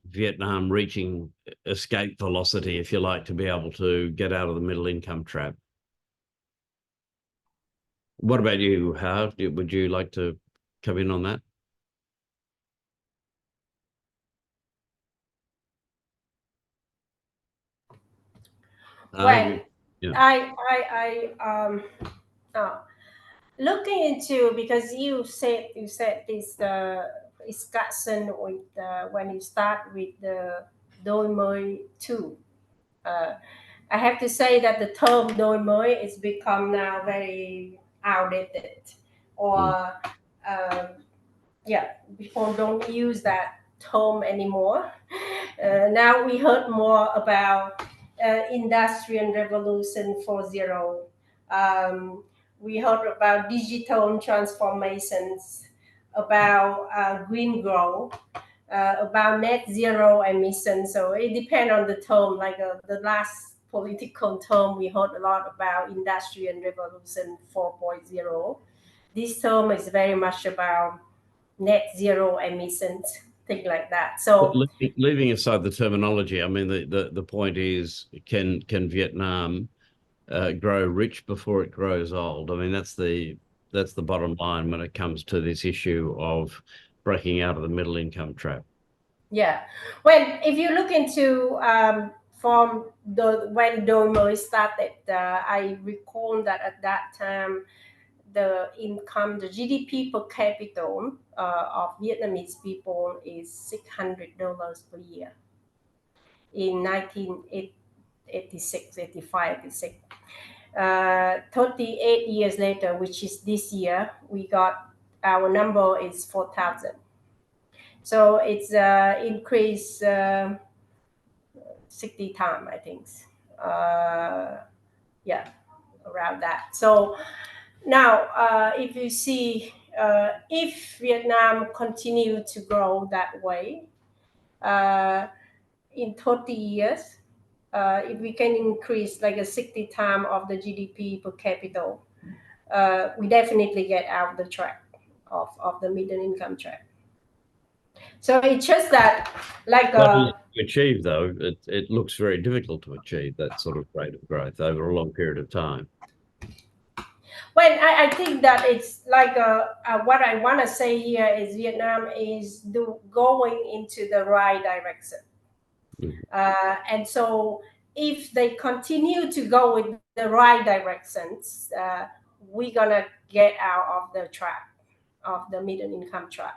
Speaker 2: Vietnam reaching escape velocity, if you like, to be able to get out of the middle income trap? What about you, Ha? Would you like to come in on that?
Speaker 4: Well,
Speaker 2: yeah.
Speaker 4: Looking into, because you said this discussion with when you start with the đôi mới too. I have to say that the term đôi mới is become now very outdated, or people don't use that term anymore. Now we heard more about industrial revolution 4.0. We heard about digital transformations, about green growth, about net zero emissions. So it depends on the term. Like the last political term, we heard a lot about industrial revolution 4.0. This term is very much about net zero emissions, things like that. So
Speaker 2: leaving aside the terminology, I mean, the point is, can Vietnam grow rich before it grows old? I mean, that's the bottom line when it comes to this issue of breaking out of the middle income trap.
Speaker 4: Yeah, well, if you look into from when đôi mới started, I recall that at that time the income, the GDP per capita of Vietnamese people is $600 per year in 1986, 85, 86. 38 years later, which is this year, we got our number is 4,000. So it's increased 60 times, I think. Yeah, around that. So now, if you see, if Vietnam continue to grow that way, in 30 years, if we can increase like a 60 times of the GDP per capita, we definitely get out of the track of the middle income track. So it's just that, like,
Speaker 2: What is to achieve, though, it looks very difficult to achieve that sort of rate of growth over a long period of time.
Speaker 4: well, I think that it's like what I want to say here is Vietnam is going into the right direction. And so if they continue to go with the right directions, we're going to get out of the trap, of the middle income trap.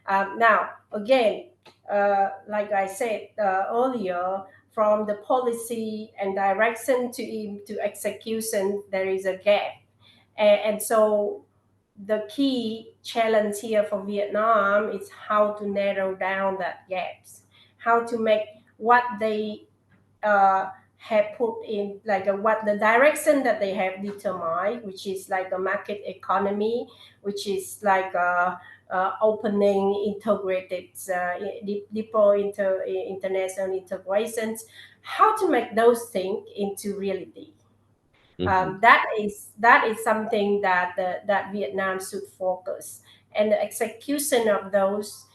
Speaker 4: Now, again, like I said earlier, from the policy and direction to execution, there is a gap. And so the key challenge here for Vietnam is how to narrow down that gaps, how to make what they have put in, like what the direction that they have determined, which is like a market economy, which is like opening integrated deeper international integrations, how to make those things into reality. That is something that that Vietnam should focus, and the execution of those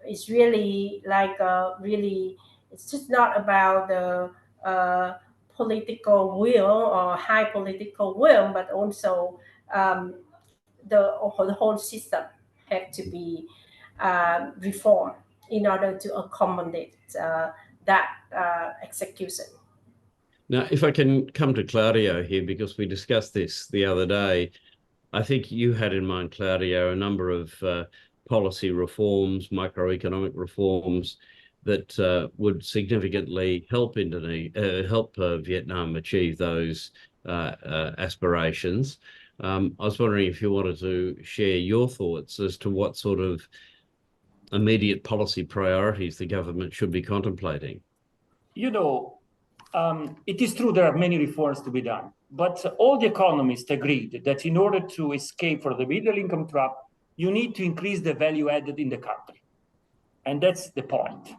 Speaker 4: is really like really. It's just not about the political will or high political will, but also the whole system have to be reformed in order to accommodate that execution.
Speaker 2: Now, if I can come to Claudio here, because we discussed this the other day, I think you had in mind, Claudio, a number of policy reforms, microeconomic reforms that would significantly help Vietnam achieve those aspirations. I was wondering if you wanted to share your thoughts as to what sort of immediate policy priorities the government should be contemplating.
Speaker 5: You know, it is true there are many reforms to be done, but all the economists agreed that in order to escape from the middle income trap, you need to increase the value added in the country. And that's the point.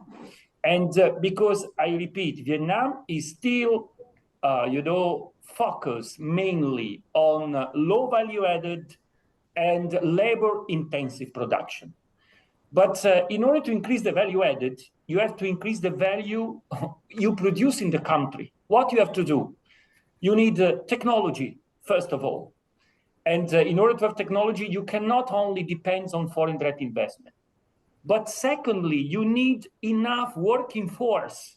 Speaker 5: And because I repeat, Vietnam is still, focused mainly on low value added and labor intensive production. But in order to increase the value added, you have to increase the value you produce in the country. What you have to do? You need technology, first of all. And in order to have technology, you cannot only depend on foreign direct investment. But secondly, you need enough working force.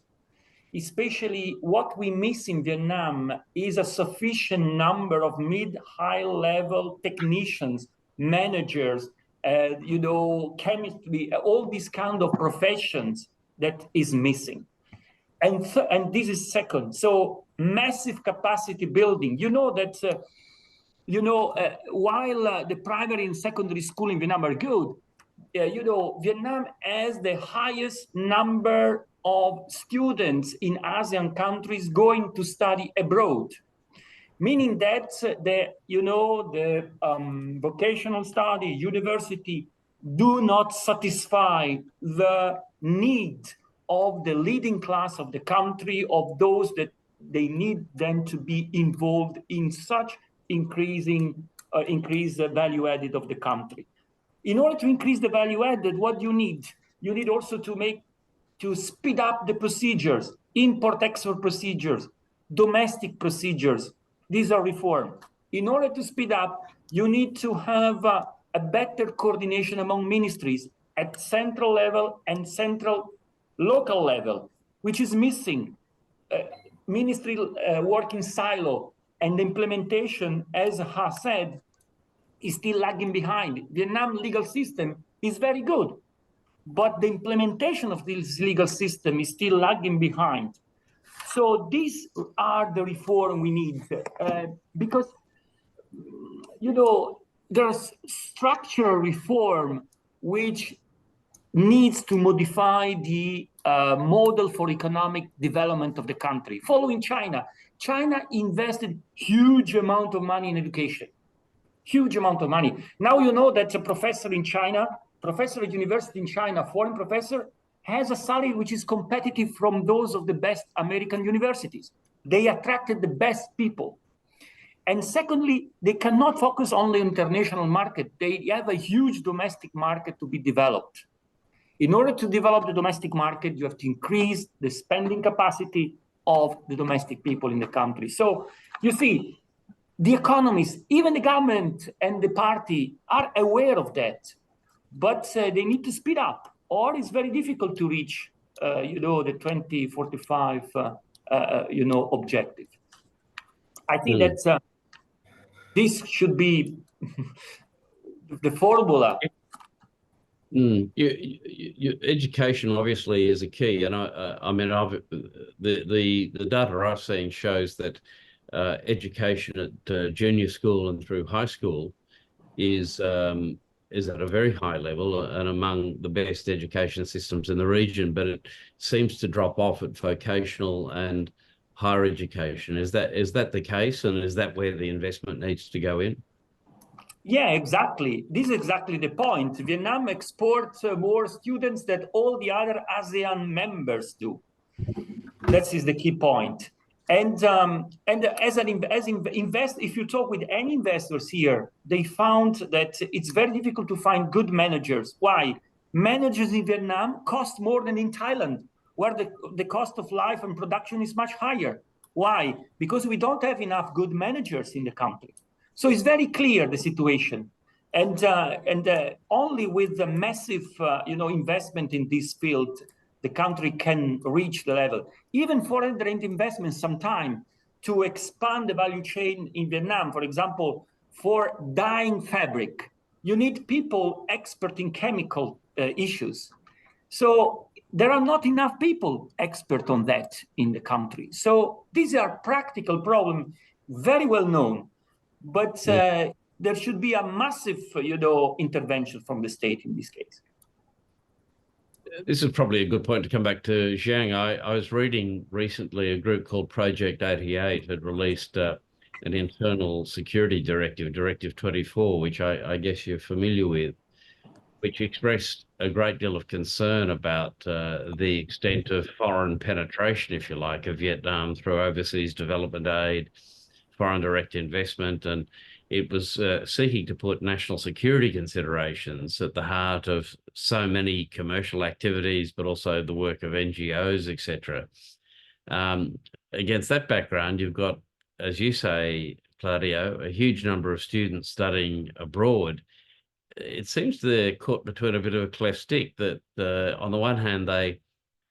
Speaker 5: Especially what we miss in Vietnam is a sufficient number of mid-high level technicians, managers, chemistry, all these kind of professions that is missing. And this is second. So massive capacity building. You know that, while the primary and secondary school in Vietnam are good, Vietnam has the highest number of students in ASEAN countries going to study abroad, meaning that the vocational study, university do not satisfy the need of the leading class of the country, of those that they need them to be involved in such increased value added of the country. In order to increase the value added, what do you need? You need also to speed up the procedures, import-export procedures, domestic procedures. These are reforms. In order to speed up, you need to have a better coordination among ministries at central level and local level, which is missing. Ministry work in silo, and the implementation, as Ha said, is still lagging behind. Vietnam legal system is very good, but the implementation of this legal system is still lagging behind. So these are the reform we need, because, you know, there's structural reform which needs to modify the model for economic development of the country. Following China, China invested huge amount of money in education, huge amount of money. Now you know that a professor in China, professor at university in China, foreign professor, has a salary which is competitive from those of the best American universities. They attracted the best people. And secondly, they cannot focus only on international market. They have a huge domestic market to be developed. In order to develop the domestic market, you have to increase the spending capacity of the domestic people in the country. So you see, the economies, even the government and the party are aware of that, but they need to speed up, or it's very difficult to reach, you know, the 2045, you know, objective. I think that this should be the formula.
Speaker 2: Education obviously is a key, and I mean, the data I've seen shows that education at junior school and through high school is at a very high level and among the best education systems in the region, but it seems to drop off at vocational and higher education. Is that the case, and is that where the investment needs to go in?
Speaker 5: Yeah, exactly. This is exactly the point. Vietnam exports more students than all the other ASEAN members do. That is the key point. And if you talk with any investors here, they found that it's very difficult to find good managers. Why? Managers in Vietnam cost more than in Thailand, where the cost of life and production is much higher. Why? Because we don't have enough good managers in the country. So it's very clear, the situation. And only with the massive you know, investment in this field, the country can reach the level. Even foreign direct investment sometime to expand the value chain in Vietnam, for example, for dyeing fabric, you need people expert in chemical issues. So there are not enough people expert on that in the country. So these are practical problems, very well known, but there should be a massive, you know, intervention from the state in this case.
Speaker 2: This is probably a good point to come back to Zhang. I was reading recently a group called Project 88 had released an internal security directive, Directive 24, which I guess you're familiar with, which expressed a great deal of concern about the extent of foreign penetration, if you like, of Vietnam through overseas development aid, foreign direct investment, and it was seeking to put national security considerations at the heart of so many commercial activities, but also the work of NGOs, etc. Against that background, you've got, as you say, Claudio, a huge number of students studying abroad. It seems they're caught between a bit of a cleft stick, that on the one hand, they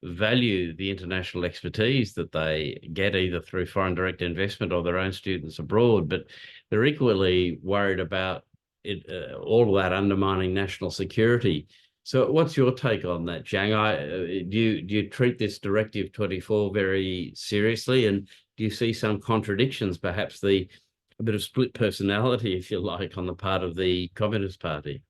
Speaker 2: value the international expertise that they get either through foreign direct investment or their own students abroad, but they're equally worried about it, all of that undermining national security. So what's your take on that, Zhang? Do you treat this Directive 24 very seriously, and do you see some contradictions, perhaps a bit of split personality, if you like, on the part of the Communist Party?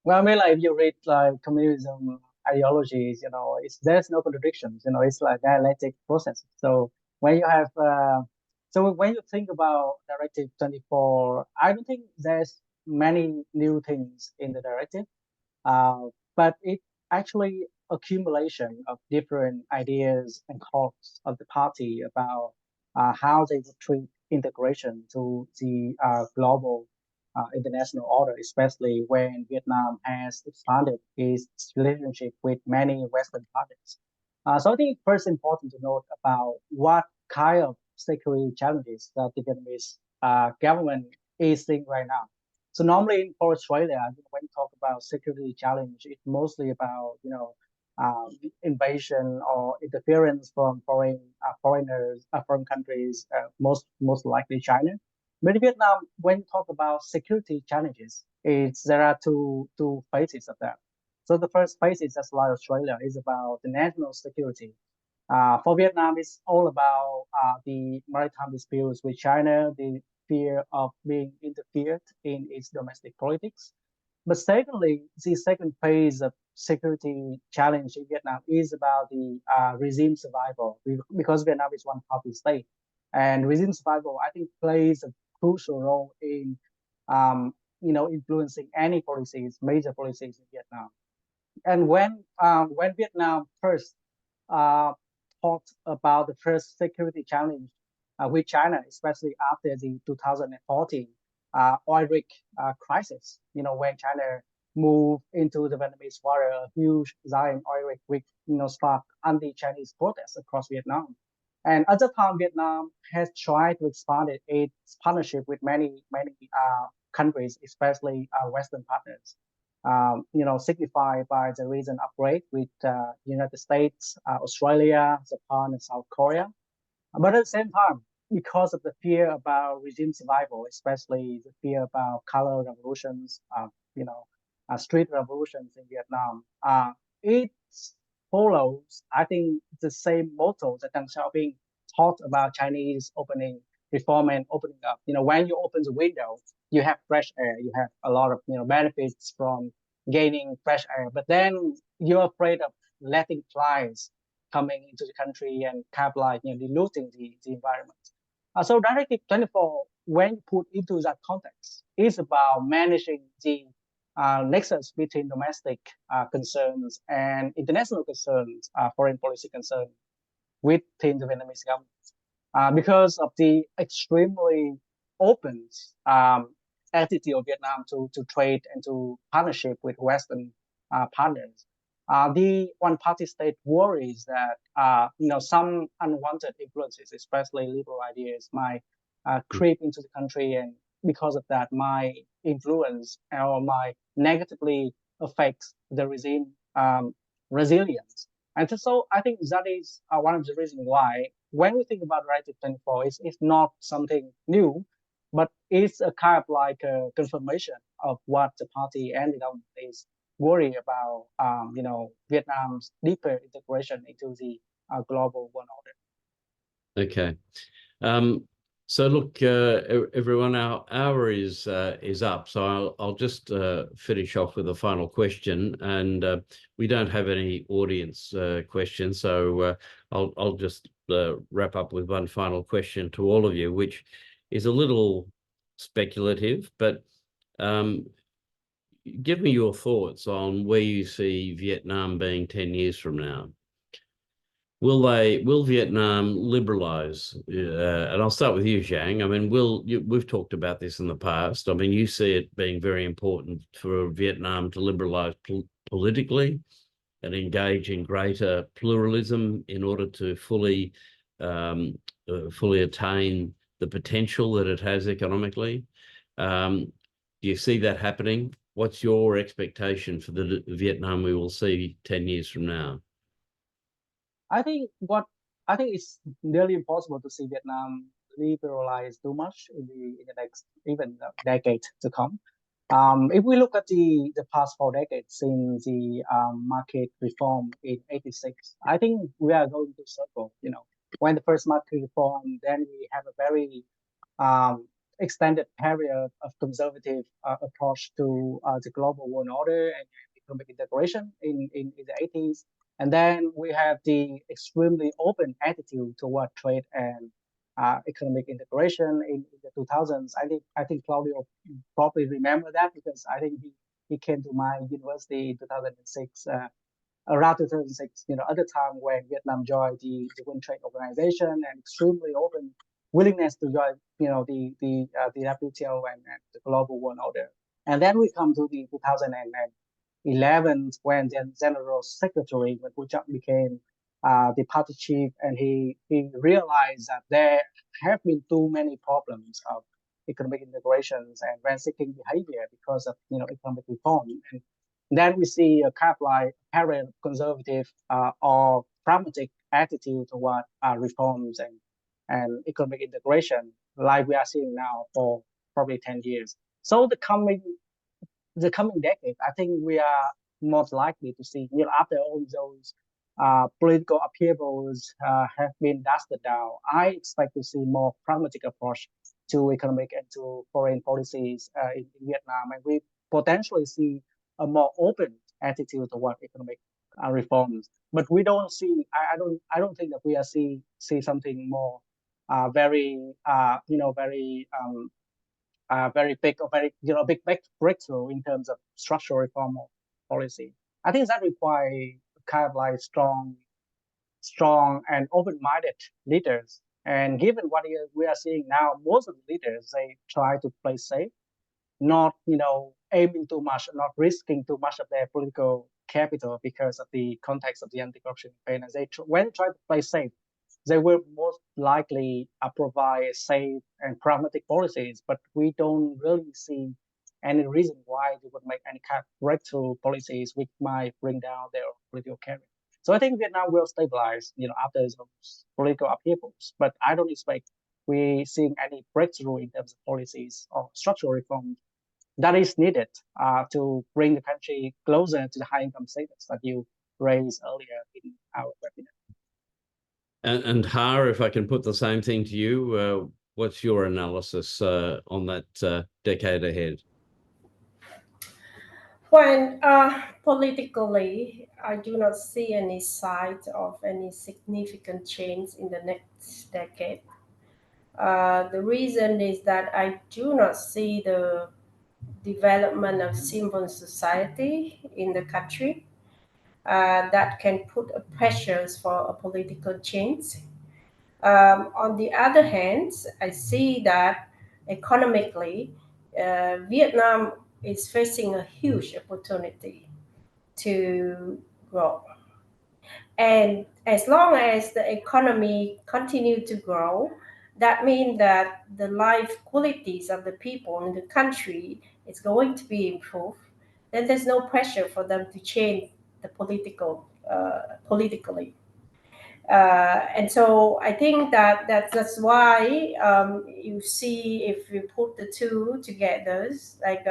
Speaker 3: Well, I mean, like, if you read like communism ideologies, you know, there's no contradictions. You know, it's like dialectic process. So when you have, so when you think about Directive 24, I don't think there's many new things in the directive, but it actually accumulation of different ideas and thoughts of the party about how they would treat integration to the global international order, especially when Vietnam has expanded its relationship with many Western partners. So I think first important to note about what kind of security challenges that the Vietnamese government is seeing right now. So normally for Australia, when you talk about security challenge, it's mostly about, you know, invasion or interference from foreigners, foreign countries, most likely China. But in Vietnam, when you talk about security challenges, there are two phases of that. So the first phase is just like Australia, is about the national security. For Vietnam, it's all about the maritime disputes with China, the fear of being interfered in its domestic politics. But secondly, the second phase of security challenge in Vietnam is about the regime survival, because Vietnam is one party state, and regime survival, I think, plays a crucial role in, influencing any policies, major policies in Vietnam. And when Vietnam first uh, talked about the first security challenge with China, especially after the 2014 oil rig crisis, when China moved into the Vietnamese water, a huge giant oil rig, which sparked anti-Chinese protests across Vietnam. And at the time, Vietnam has tried to expand its partnership with many countries, especially Western partners. Signified by the recent upgrade with United States, Australia, Japan, and South Korea. But at the same time, because of the fear about regime survival, especially the fear about color revolutions, street revolutions in Vietnam, it follows, I think, the same motto that Deng Xiaoping taught about Chinese opening, reform and opening up. When you open the window, you have fresh air, you have a lot of benefits from gaining fresh air, but then you're afraid of letting flies coming into the country and kind of like diluting the environment. So Directive 24, when put into that context, is about managing the nexus between domestic concerns and international concerns, foreign policy concerns within the Vietnamese government. Because of the extremely open attitude of Vietnam to trade and to partnership with Western partners. The one-party state worries that some unwanted influences, especially liberal ideas, might creep into the country, and because of that, might influence or might negatively affect the regime resilience. And so I think that is one of the reasons why, when we think about Directive 24, it's not something new, but it's a kind of like a confirmation of what the party and the government is worried about, Vietnam's deeper integration into the global world order.
Speaker 2: Okay. So look, everyone, our hour is up. So I'll just finish off with a final question, and we don't have any audience questions, so I'll just wrap up with one final question to all of you, which is a little speculative, but give me your thoughts on where you see Vietnam being 10 years from now. Will Vietnam liberalize? And I'll start with you, Zhang. I mean, we've talked about this in the past. I mean, you see it being very important for Vietnam to liberalize politically and engage in greater pluralism in order to fully attain the potential that it has economically. Do you see that happening? What's your expectation for the Vietnam we will see 10 years from now?
Speaker 3: I think it's nearly impossible to see Vietnam liberalize too much in the next even decade to come. If we look at the past 4 decades since the market reform in '86, I think we are going to circle. When the first market reform, then we have a very extended period of conservative approach to the global world order and economic integration in the '80s. And then we have the extremely open attitude toward trade and economic integration in the 2000s. I think Claudio probably remember that, because I think he came to my university in 2006, around 2006. At the time when Vietnam joined the World Trade Organization, and extremely open willingness to join the WTO and the global world order. And then we come to the 2011, when the General Secretary, when Hu Jia became the party chief, and he realized that there have been too many problems of economic integrations and rent-seeking behavior because of economic reform. And then we see a kind of like apparent conservative or pragmatic attitude toward reforms and economic integration, like we are seeing now for probably 10 years. So the coming decade, I think we are most likely to see, after all those political upheavals have been dusted down, I expect to see more pragmatic approach to economic and to foreign policies in Vietnam, and we potentially see a more open attitude toward economic reforms. But we don't see. I don't think that we are see something more very very big or very big breakthrough in terms of structural reform policy. I think that requires kind of like strong and open-minded leaders. And given what we are seeing now, most of the leaders, they try to play safe, not aiming too much, not risking too much of their political capital because of the context of the anti-corruption campaign. And when they try to play safe, they will most likely provide safe and pragmatic policies, but we don't really see any reason why they would make any kind of breakthrough policies which might bring down their political career. So I think Vietnam will stabilize, after those political upheavals, but I don't expect we seeing any breakthrough in terms of policies or structural reforms that is needed to bring the country closer to the high income status that you raised earlier in our webinar.
Speaker 2: And Ha, if I can put the same thing to you, what's your analysis on that decade ahead?
Speaker 4: Well, politically, I do not see any signs of any significant change in the next decade. The reason is that I do not see the development of civil society in the country that can put pressures for a political change. On the other hand, I see that economically, Vietnam is facing a huge opportunity to grow. And as long as the economy continues to grow, that means that the life qualities of the people in the country is going to be improved. Then there's no pressure for them to change the politically. And so I think that's why you see if you put the two together, like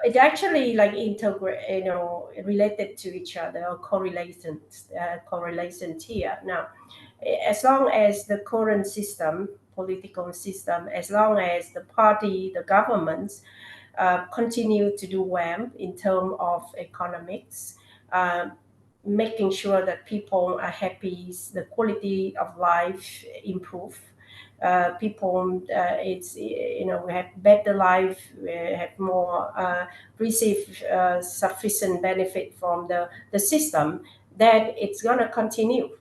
Speaker 4: it actually like integrate, related to each other or correlations here. Now, as long as the current system, political system, as long as the party, the governments continue to do well in terms of economics, making sure that people are happy, the quality of life improve. People, we have better life, we have more receive sufficient benefit from the system. Then it's gonna continue,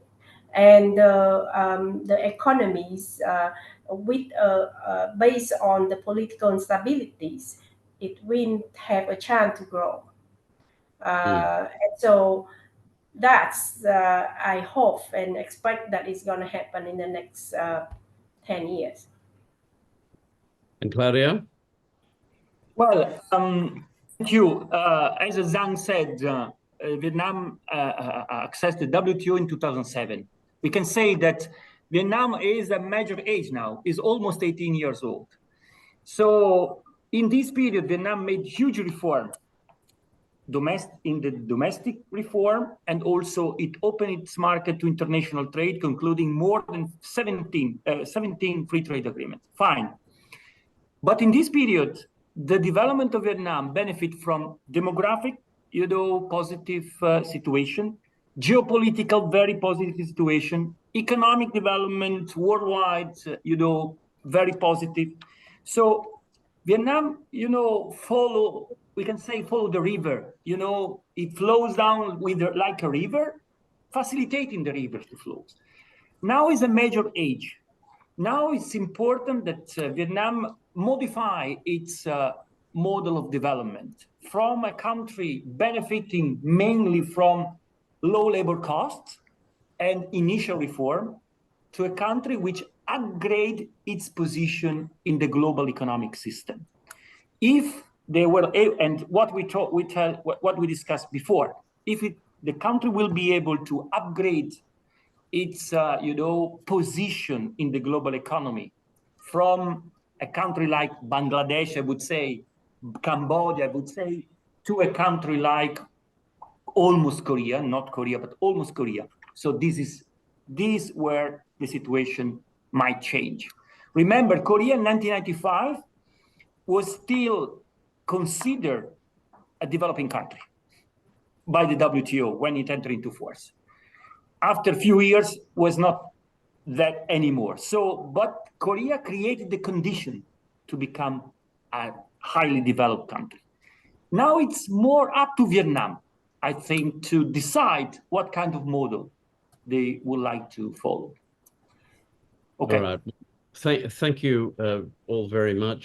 Speaker 4: and the economies with based on the political instabilities, it will have a chance to grow. And so that's I hope and expect that is going to happen in the next 10 years.
Speaker 2: And Claudio?
Speaker 5: Well, thank you. As Zhang said, Vietnam accessed the WTO in 2007. We can say that Vietnam is a major age now, is almost 18 years old. So in this period, Vietnam made huge reform in the domestic reform, and also it opened its market to international trade, concluding more than 17 free trade agreements. Fine. But in this period, the development of Vietnam benefit from demographic, positive situation, geopolitical, very positive situation, economic development worldwide, very positive. So Vietnam, follow the river. It flows down like a river, facilitating the river to flow. Now is a major age. Now it's important that Vietnam modify its model of development from a country benefiting mainly from low labor costs and initial reform to a country which upgrade its position in the global economic system. If they were, and what we discussed before, the country will be able to upgrade its position in the global economy from a country like Bangladesh, I would say, Cambodia, I would say, to a country like almost Korea, not Korea, but almost Korea. So this is where the situation might change. Remember, Korea in 1995 was still considered a developing country by the WTO when it entered into force. After a few years, was not that anymore. So, but Korea created the condition to become a highly developed country. Now it's more up to Vietnam, I think, to decide what kind of model they would like to follow. Okay.
Speaker 2: All right. Thank you all very much.